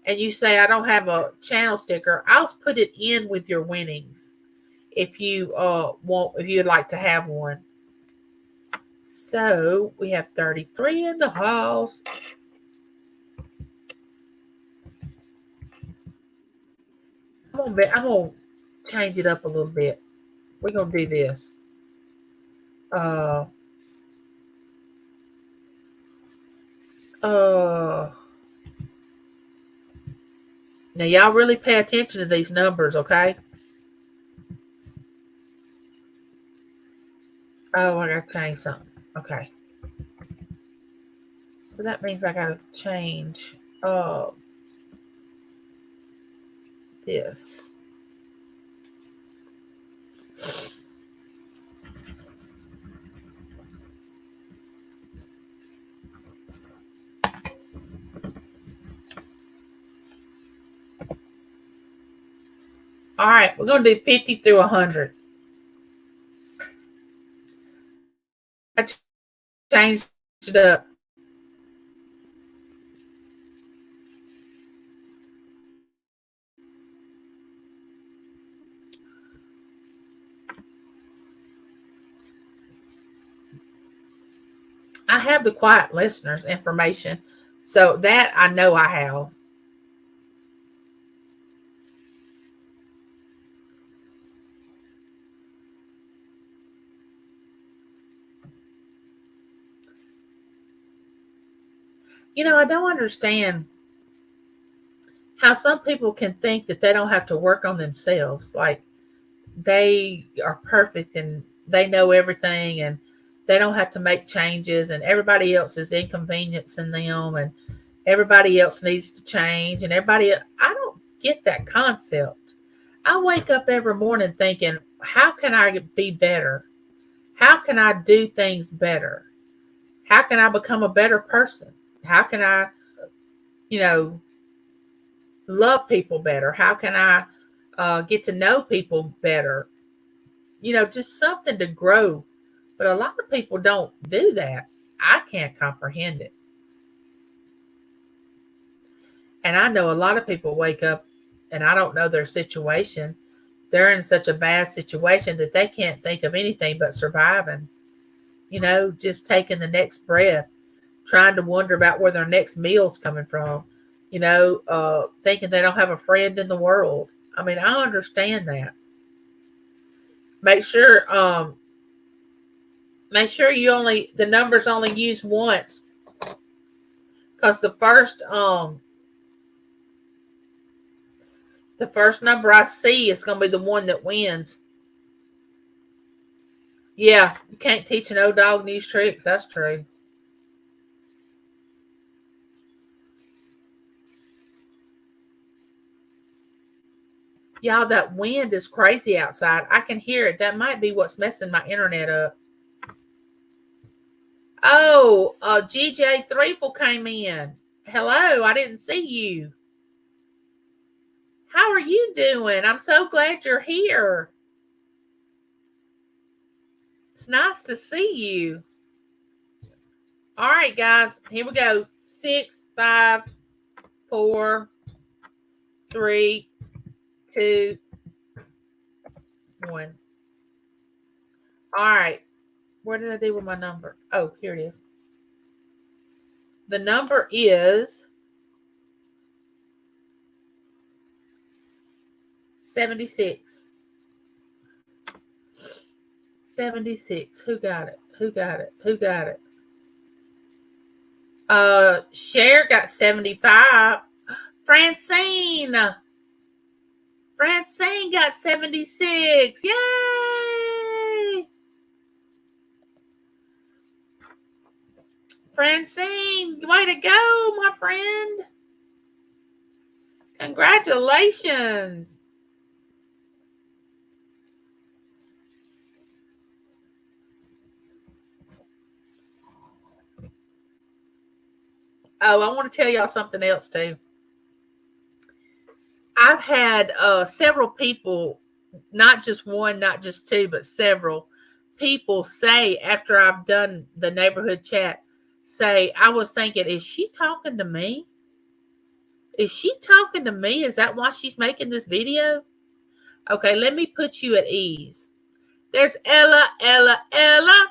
and you say, I don't have a channel sticker, I'll put it in with your winnings. if you if you'd like to have one. So we have 33 in the house. I'm gonna change it up a little bit. We're gonna do this. Uh uh Now y'all really pay attention to these numbers, okay? Oh, I gotta change something. Okay. So that means I gotta change this. All right, we're gonna do 50 through 100. I changed it up. I have the quiet listeners information, so that I know I have. I don't understand how some people can think that they don't have to work on themselves. Like they are perfect and they know everything and they don't have to make changes and everybody else is inconveniencing them and everybody else needs to change and I don't get that concept. I wake up every morning thinking, how can I be better? How can I do things better? How can I become a better person? How can I, you know, love people better? How can I get to know people better? Just something to grow. But a lot of people don't do that. I can't comprehend it. And I know a lot of people wake up and I don't know their situation. They're in such a bad situation that they can't think of anything but surviving. Just taking the next breath, trying to wonder about where their next meal's coming from, thinking they don't have a friend in the world. I mean, I understand that. Make sure the numbers only used once. Because the first number I see is gonna be the one that wins. Yeah, you can't teach an old dog new tricks, that's true. Y'all, that wind is crazy outside. I can hear it. That might be what's messing my internet up. Oh, GJ Threeple came in. Hello, I didn't see you. How are you doing? I'm so glad you're here. It's nice to see you. All right, guys, here we go. 6, 5, 4, 3, 2, 1. All right. Where did I do with my number? Oh, here it is. The number is 76. 76. Who got it? Who got it? Who got it? Cher got 75. Francine got 76. Yay! Francine, way to go, my friend. Congratulations. Oh, I want to tell y'all something else too. I've had several people, not just one, not just two, but several people say after I've done the neighborhood chat, say, I was thinking, is she talking to me? Is she talking to me? Is that why she's making this video? Okay, let me put you at ease. There's Ella, Ella, Ella,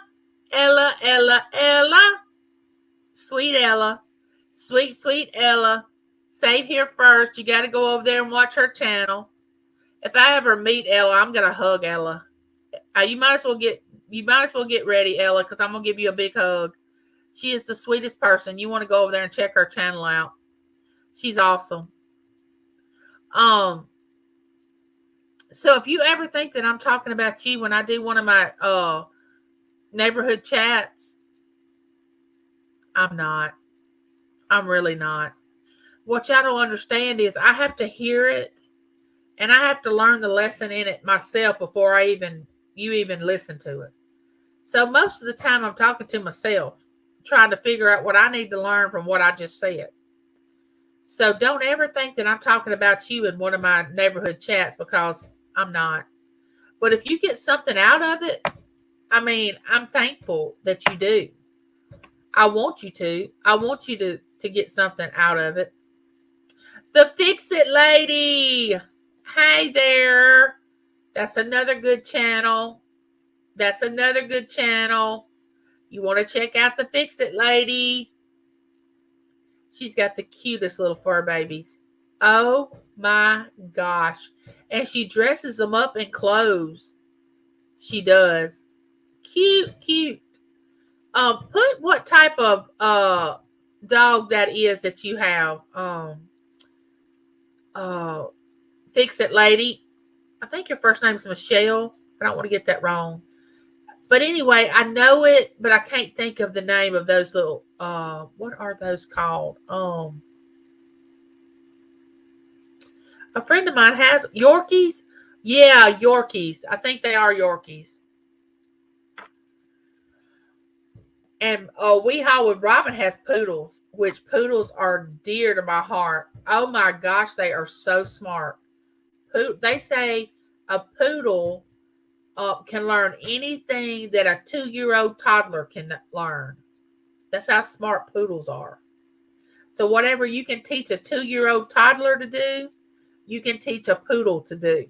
Ella, Ella, Ella. Sweet Ella. Sweet, sweet Ella. Save here first. You got to go over there and watch her channel. If I ever meet Ella, I'm gonna hug Ella. You might as well get ready, Ella, because I'm gonna give you a big hug. She is the sweetest person. You want to go over there and check her channel out. She's awesome. So if you ever think that I'm talking about you when I do one of my neighborhood chats, I'm not. I'm really not. What y'all don't understand is I have to hear it and I have to learn the lesson in it myself before you even listen to it. So most of the time I'm talking to myself, trying to figure out what I need to learn from what I just said. So don't ever think that I'm talking about you in one of my neighborhood chats, because I'm not. But if you get something out of it, I mean, I'm thankful that you do. I want you to. I want you to get something out of it. The Fix It Lady. Hey there. That's another good channel. That's another good channel. You want to check out the Fix It Lady. She's got the cutest little fur babies. Oh my gosh. And she dresses them up in clothes. She does. Cute, cute. Put what type of dog that is that you have. Fix It Lady. I think your first name is Michelle. I don't want to get that wrong. But anyway, I know it, but I can't think of the name of those little what are those called? A friend of mine has Yorkies. Yeah, Yorkies. I think they are Yorkies. And Wee Hollywood Robin has poodles, which poodles are dear to my heart. Oh my gosh, they are so smart. They say a poodle can learn anything that a 2-year-old toddler can learn. That's how smart poodles are. So whatever you can teach a 2-year-old toddler to do, you can teach a poodle to do.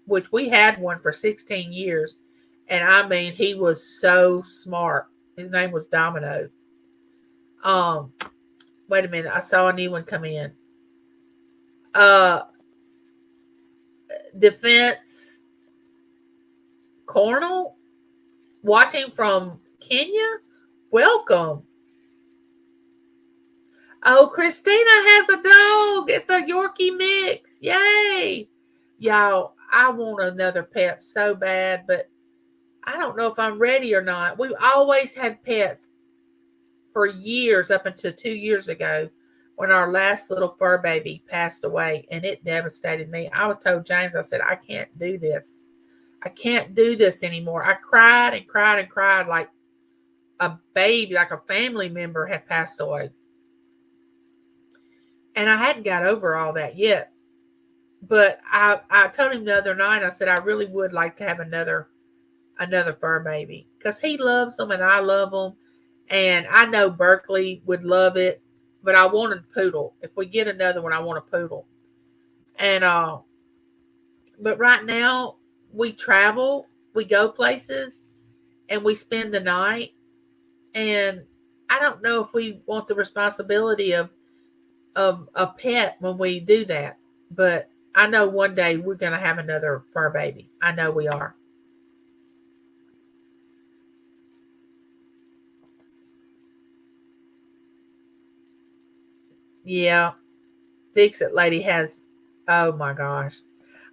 Which we had one for 16 years. And I mean, he was so smart. His name was Domino. Wait a minute. I saw a new one come in. Defense Cornell, watching from Kenya. Welcome. Oh, Christina has a dog. It's a Yorkie mix. Yay. Y'all, I want another pet so bad, but I don't know if I'm ready or not. We've always had pets for years, up until 2 years ago when our last little fur baby passed away, and it devastated me. I was told James, I said, I can't do this. I can't do this anymore. I cried and cried and cried like a baby, like a family member had passed away. And I hadn't got over all that yet. But I told him the other night, I said, I really would like to have another fur baby, because he loves them and I love them. And I know Berkeley would love it, but I want a poodle. If we get another one, I want a poodle. And but right now we travel, we go places, and we spend the night. And I don't know if we want the responsibility of a pet when we do that. But I know one day we're going to have another fur baby. I know we are. Yeah. Fix It Lady has, oh my gosh.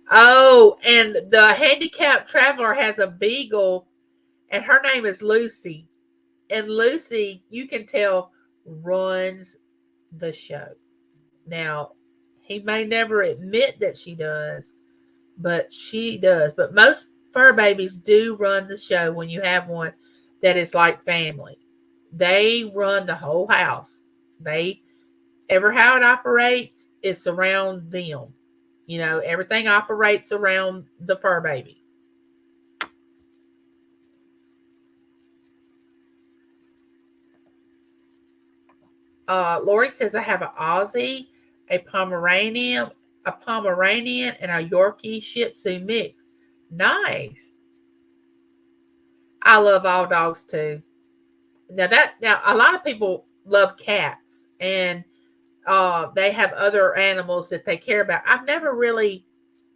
Oh, and the handicapped traveler has a beagle, and her name is Lucy. And Lucy, you can tell, runs the show. Now, he may never admit that she does, but she does. But most fur babies do run the show when you have one that is like family. They run the whole house. They, ever how it operates, it's around them. You know, everything operates around the fur baby. Lori says, I have an Aussie, a Pomeranian, a Pomeranian, and a Yorkie Shih Tzu mix. Nice. I love all dogs too. Now a lot of people love cats, and they have other animals that they care about. I've never really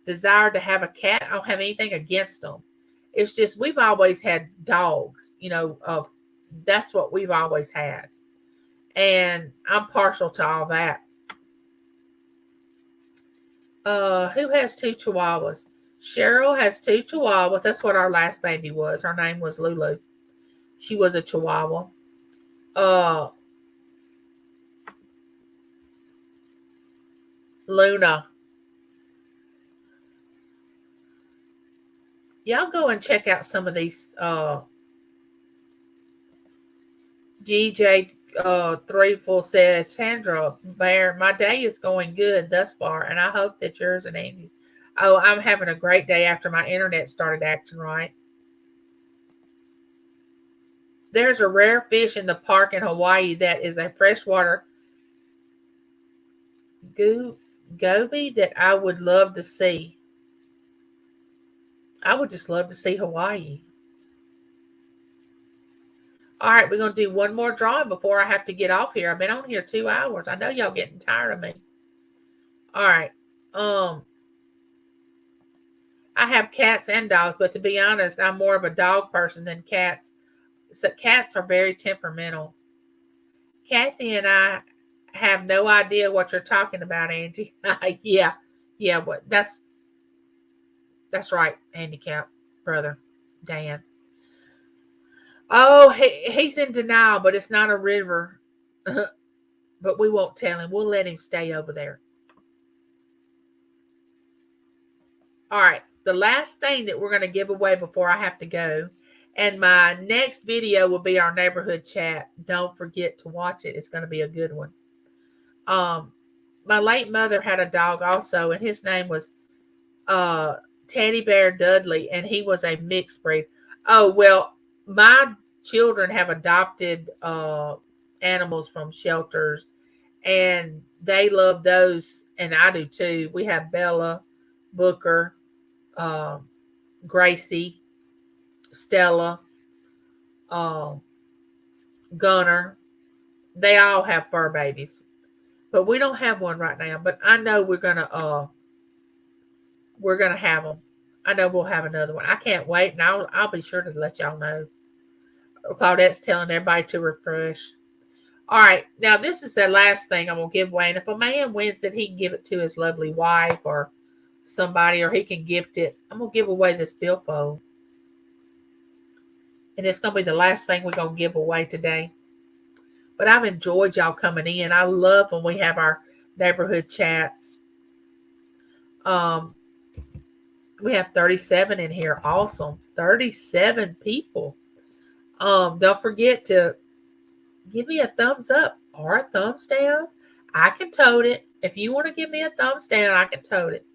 desired to have a cat. I don't have anything against them. It's just we've always had dogs. That's what we've always had, and I'm partial to all that. Who has two chihuahuas? Cheryl has two chihuahuas. That's what our last baby was. Her name was Lulu. She was a chihuahua. Uh, Luna. Y'all go and check out some of these. GJ 34 said, Sandra Bear, my day is going good thus far, and I hope that yours and Andy's. Oh, I'm having a great day after my internet started acting right. There's a rare fish in the park in Hawaii that is a freshwater goby that I would love to see. I would just love to see Hawaii. All right, we're going to do one more drawing before I have to get off here. I've been on here 2 hours. I know y'all getting tired of me. All right. I have cats and dogs, but to be honest, I'm more of a dog person than cats. So cats are very temperamental. Kathy and I have no idea what you're talking about, Angie. Yeah. What that's right, handicap brother, Dan. Oh, he's in denial, but it's not a river. But we won't tell him. We'll let him stay over there. All right. The last thing that we're going to give away before I have to go, and my next video will be our neighborhood chat. Don't forget to watch it. It's going to be a good one. My late mother had a dog also, and his name was Teddy Bear Dudley, and he was a mixed breed. Oh, well, my children have adopted animals from shelters, and they love those, and I do too. We have Bella, Booker, Gracie, Stella, Gunner. They all have fur babies, but we don't have one right now. But I know we're gonna have them. I know we'll have another one. I can't wait, and I'll be sure to let y'all know. Claudette's telling everybody to refresh. All right, now this is the last thing I'm gonna give away, and if a man wins it, he can give it to his lovely wife or somebody, or he can gift it. I'm gonna give away this billfold, and it's gonna be the last thing we're gonna give away today. But I've enjoyed y'all coming in. I love when we have our neighborhood chats. We have 37 in here. Awesome. 37 people. Don't forget to give me a thumbs up or a thumbs down. I can tote it. If you want to give me a thumbs down, I can tote it.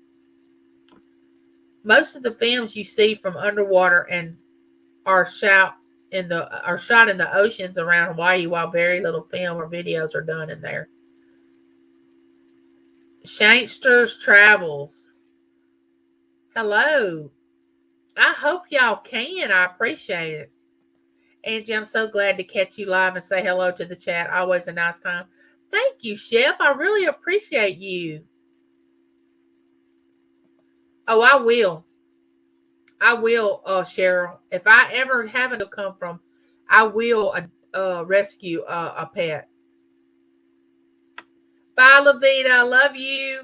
Most of the films you see from underwater and are shot in the oceans around Hawaii, while very little film or videos are done in there. Shanster's Travels. Hello. I hope y'all can. I appreciate it. Angie, I'm so glad to catch you live and say hello to the chat. Always a nice time. Thank you, Chef. I really appreciate you. Oh, I will. Cheryl. If I ever happen to come from, I will rescue a pet. Bye, Lavita. I love you.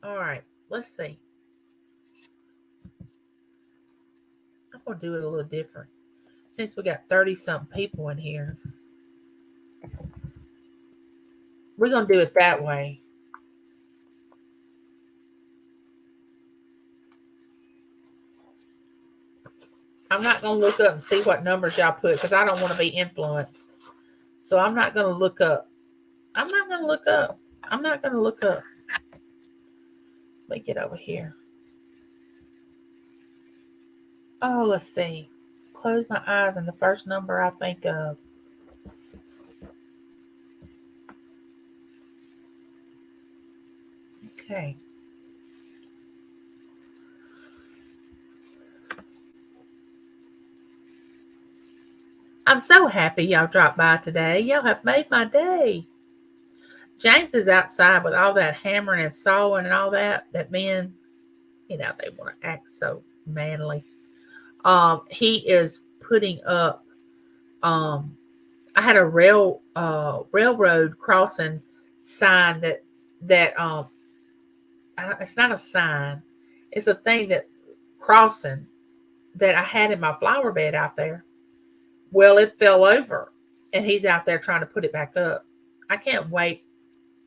All right. Let's see. I'm going to do it a little different. Since we got 30-something people in here, we're going to do it that way. I'm not going to look up and see what numbers y'all put because I don't want to be influenced. So I'm not going to look up. I'm not going to look up. Let me get over here. Oh, let's see. close my eyes and the first number I think of. Okay. I'm so happy y'all dropped by today. Y'all have made my day. James is outside with all that hammering and sawing and all that men, they want to act so manly. He is putting up. I had a railroad crossing sign that it's not a sign. It's a thing that crossing that I had in my flower bed out there. Well, it fell over, and he's out there trying to put it back up. I can't wait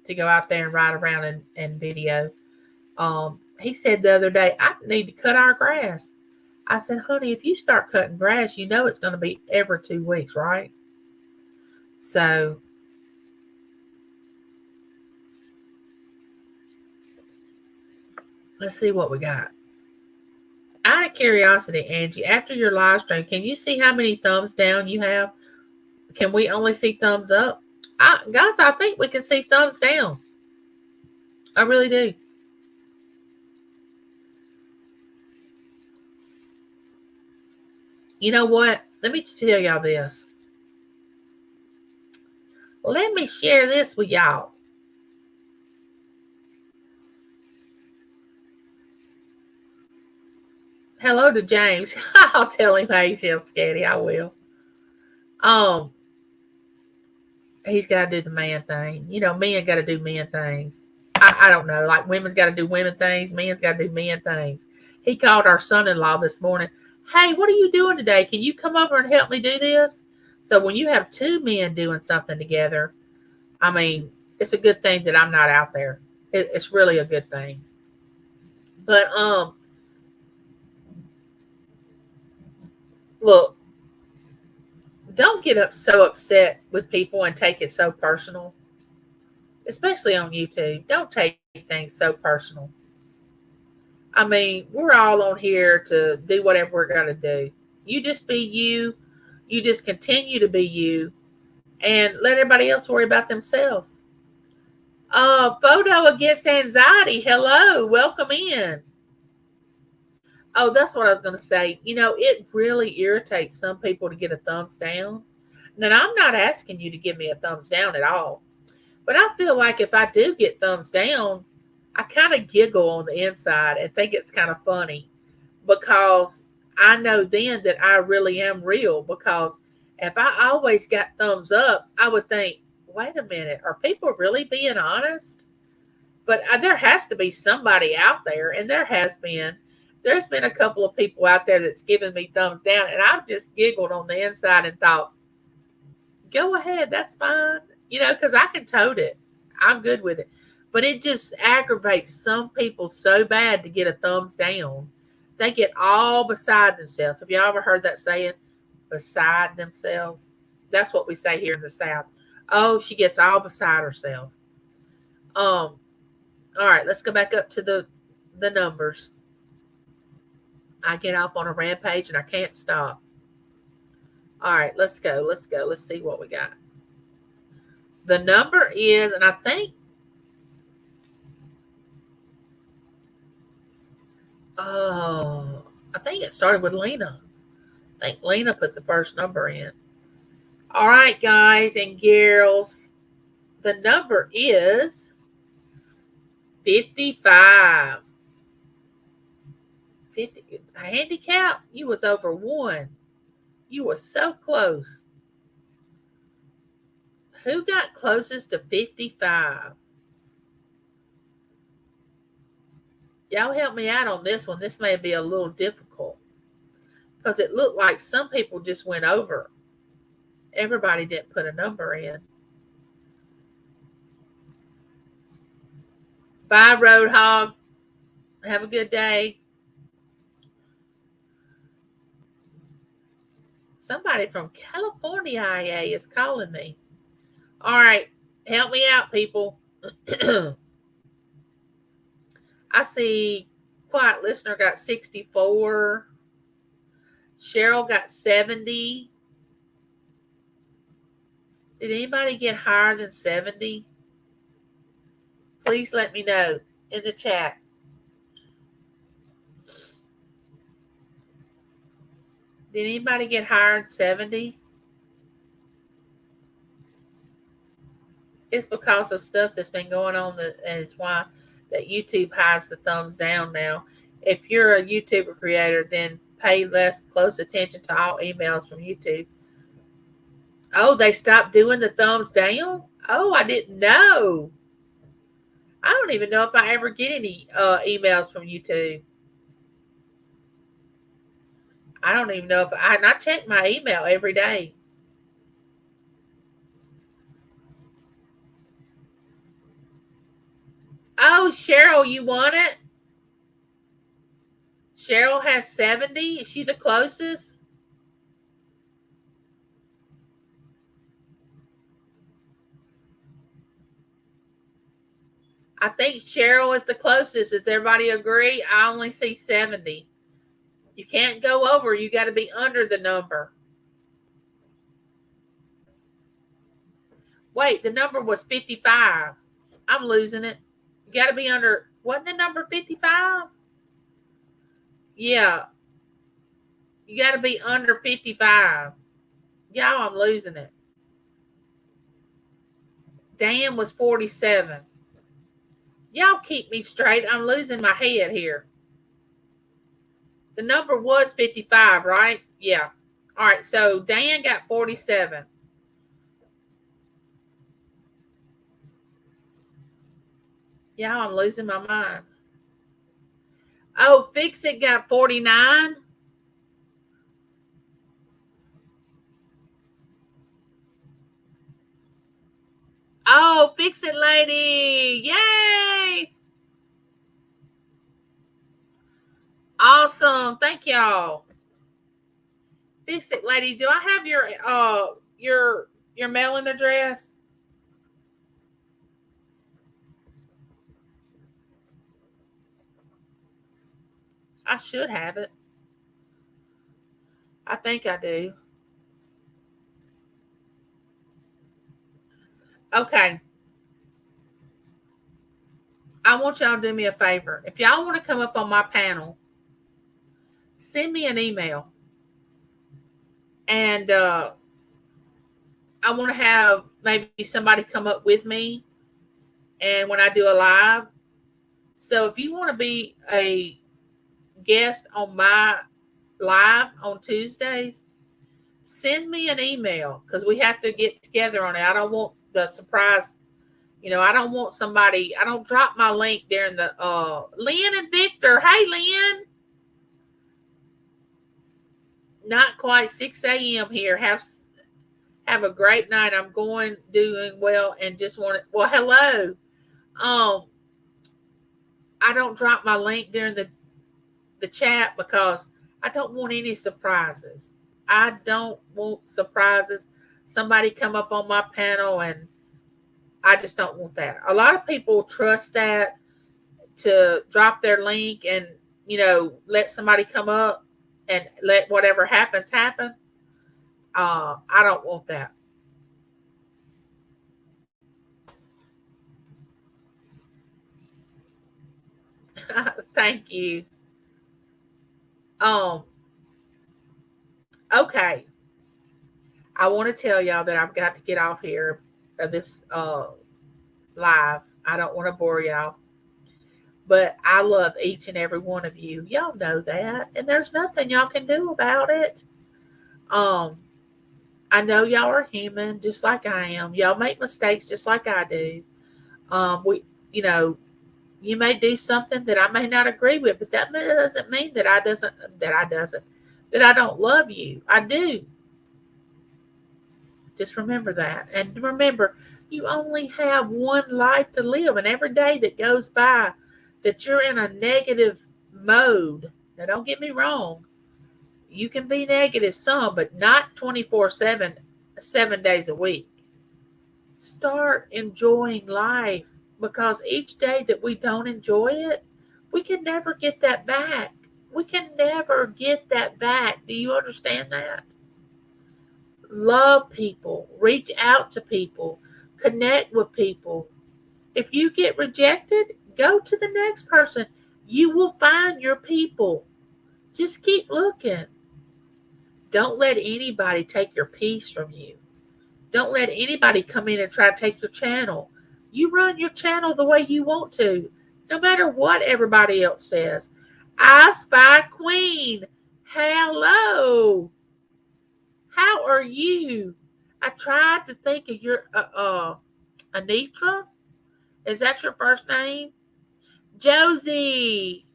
to go out there and ride around and video. He said the other day, I need to cut our grass. I said, honey, if you start cutting grass, it's going to be every 2 weeks, right? So let's see what we got. Out of curiosity, Angie, after your live stream, can you see how many thumbs down you have? Can we only see thumbs up? Guys, I think we can see thumbs down. I really do. You know what? Let me tell y'all this. Let me share this with y'all. Hello to James. I'll tell him how he's scared. I will. He's got to do the man thing. Men got to do men things. I don't know. Like women's got to do women things. Men's got to do men things. He called our son-in-law this morning. Hey, what are you doing today? Can you come over and help me do this? So when you have 2 men doing something together, I mean, it's a good thing that I'm not out there. It's really a good thing. But look, don't get so upset with people and take it so personal, especially on YouTube. Don't take things so personal. I mean, we're all on here to do whatever we're going to do. You just be you. You just continue to be you and let everybody else worry about themselves. Photo against anxiety. Hello. Welcome in. Oh, that's what I was going to say. It really irritates some people to get a thumbs down. Now, I'm not asking you to give me a thumbs down at all. But I feel like if I do get thumbs down, I kind of giggle on the inside and think it's kind of funny because I know then that I really am real. Because if I always got thumbs up, I would think, wait a minute, are people really being honest? But there has to be somebody out there, and there's been a couple of people out there that's given me thumbs down, and I've just giggled on the inside and thought, go ahead, that's fine. Because I can tote it. I'm good with it. But it just aggravates some people so bad to get a thumbs down. They get all beside themselves. Have y'all ever heard that saying? Beside themselves? That's what we say here in the South. Oh, she gets all beside herself. All right, let's go back up to the numbers. I get off on a rampage and I can't stop. All right, let's go. Let's see what we got. The number is, and I think, I think it started with Lena. I think Lena put the first number in. All right, guys and girls, the number is 55. 50. A handicap, you was over 1. You were so close. Who got closest to 55? Y'all help me out on this one. This may be a little difficult because it looked like some people just went over. Everybody didn't put a number in. Bye, Roadhog. Have a good day. Somebody from California, IA, is calling me. All right. Help me out, people. I see Quiet Listener got 64. Cheryl got 70. Did anybody get higher than 70? Please let me know in the chat. Did anybody get higher than 70? It's because of stuff that's been going on, and it's why that YouTube hides the thumbs down now. If you're a YouTuber creator, then pay less close attention to all emails from YouTube. Oh, they stopped doing the thumbs down? Oh, I didn't know. I don't even know if I ever get any emails from YouTube. I don't even know if I check my email every day. Oh, Cheryl, you want it? Cheryl has 70. Is she the closest? I think Cheryl is the closest. Does everybody agree? I only see 70. You can't go over. You got to be under the number. Wait, the number was 55. I'm losing it. You got to be under. Wasn't the number 55? Yeah. You got to be under 55. Y'all, I'm losing it. Dan was 47. Y'all keep me straight. I'm losing my head here. The number was 55, right? Yeah. All right, so Dan got 47. Y'all, I'm losing my mind. Oh, Fix It got 49. Oh, Fix It Lady. Yay. Awesome. Thank y'all. Fix It Lady, do I have your mailing address? I should have it. I think I do. Okay. I want y'all to do me a favor. If y'all want to come up on my panel, send me an email. And I want to have maybe somebody come up with me. And when I do a live. So if you want to be a guest on my live on Tuesdays, send me an email because we have to get together on it. I don't want the surprise. I don't want somebody. I don't drop my link during the Lynn and Victor. Hey, Lynn. Not quite 6 a.m. here. Have a great night. I'm doing well, and just want to. Well, hello. I don't drop my link during the chat because I don't want any surprises. I don't want surprises. Somebody come up on my panel and I just don't want that. A lot of people trust that to drop their link and, let somebody come up and let whatever happens happen. I don't want that. Thank you. Okay. I want to tell y'all that I've got to get off here of this live. I don't want to bore y'all. But I love each and every one of you. Y'all know that. And there's nothing y'all can do about it. I know y'all are human just like I am. Y'all make mistakes just like I do. You may do something that I may not agree with, but that doesn't mean that I don't love you. I do. Just remember that. And remember, you only have one life to live. And every day that goes by that you're in a negative mode, now don't get me wrong, you can be negative some, but not 24/7, 7 days a week. Start enjoying life because each day that we don't enjoy it, we can never get that back. We can never get that back. Do you understand that? Love people, reach out to people, connect with people. If you get rejected, go to the next person. You will find your people. Just keep looking. Don't let anybody take your peace from you. Don't let anybody come in and try to take your channel. You run your channel the way you want to, no matter what everybody else says. I Spy Queen. Hello. How are you? I tried to think of your Anitra. Is that your first name? Josie.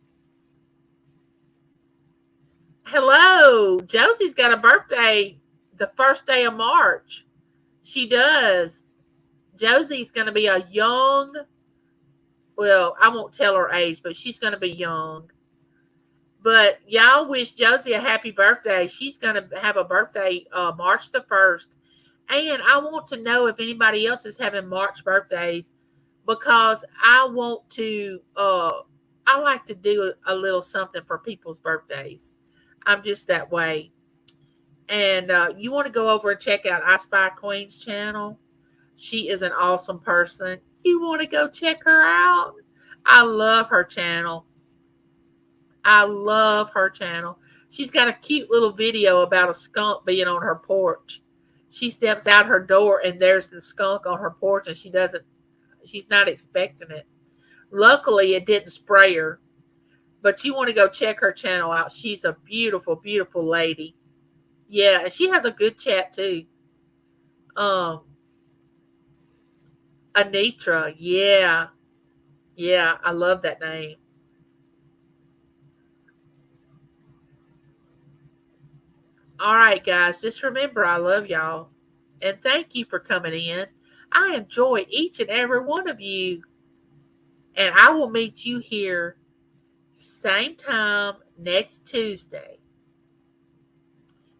Hello. Josie's got a birthday the first day of March. She does. Josie's going to be a young, well, I won't tell her age, but she's going to be young. But y'all wish Josie a happy birthday. She's going to have a birthday March the 1st. And I want to know if anybody else is having March birthdays, because I want to, I like to do a little something for people's birthdays. I'm just that way. And you want to go over and check out I Spy Queen's channel. She is an awesome person. You want to go check her out? I love her channel. I love her channel. She's got a cute little video about a skunk being on her porch. She steps out her door and there's the skunk on her porch, and she's not expecting it. Luckily, it didn't spray her. But you want to go check her channel out. She's a beautiful, beautiful lady. Yeah, and she has a good chat too. Um, Anitra, yeah. Yeah, I love that name. All right, guys, just remember I love y'all. And thank you for coming in. I enjoy each and every one of you. And I will meet you here same time next Tuesday.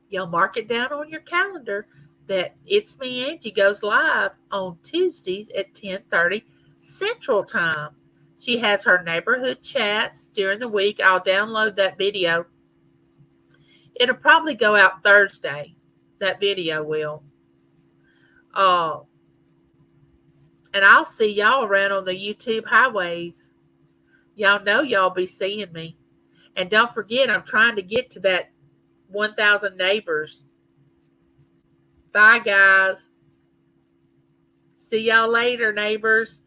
Y'all mark it down on your calendar that It's Me Angie goes live on Tuesdays at 10:30 Central Time. She has her neighborhood chats during the week. I'll download that video. It'll probably go out Thursday. That video will. Uh, and I'll see y'all around on the YouTube highways. Y'all know y'all be seeing me. And don't forget, I'm trying to get to that 1,000 neighbors. Bye, guys. See y'all later, neighbors.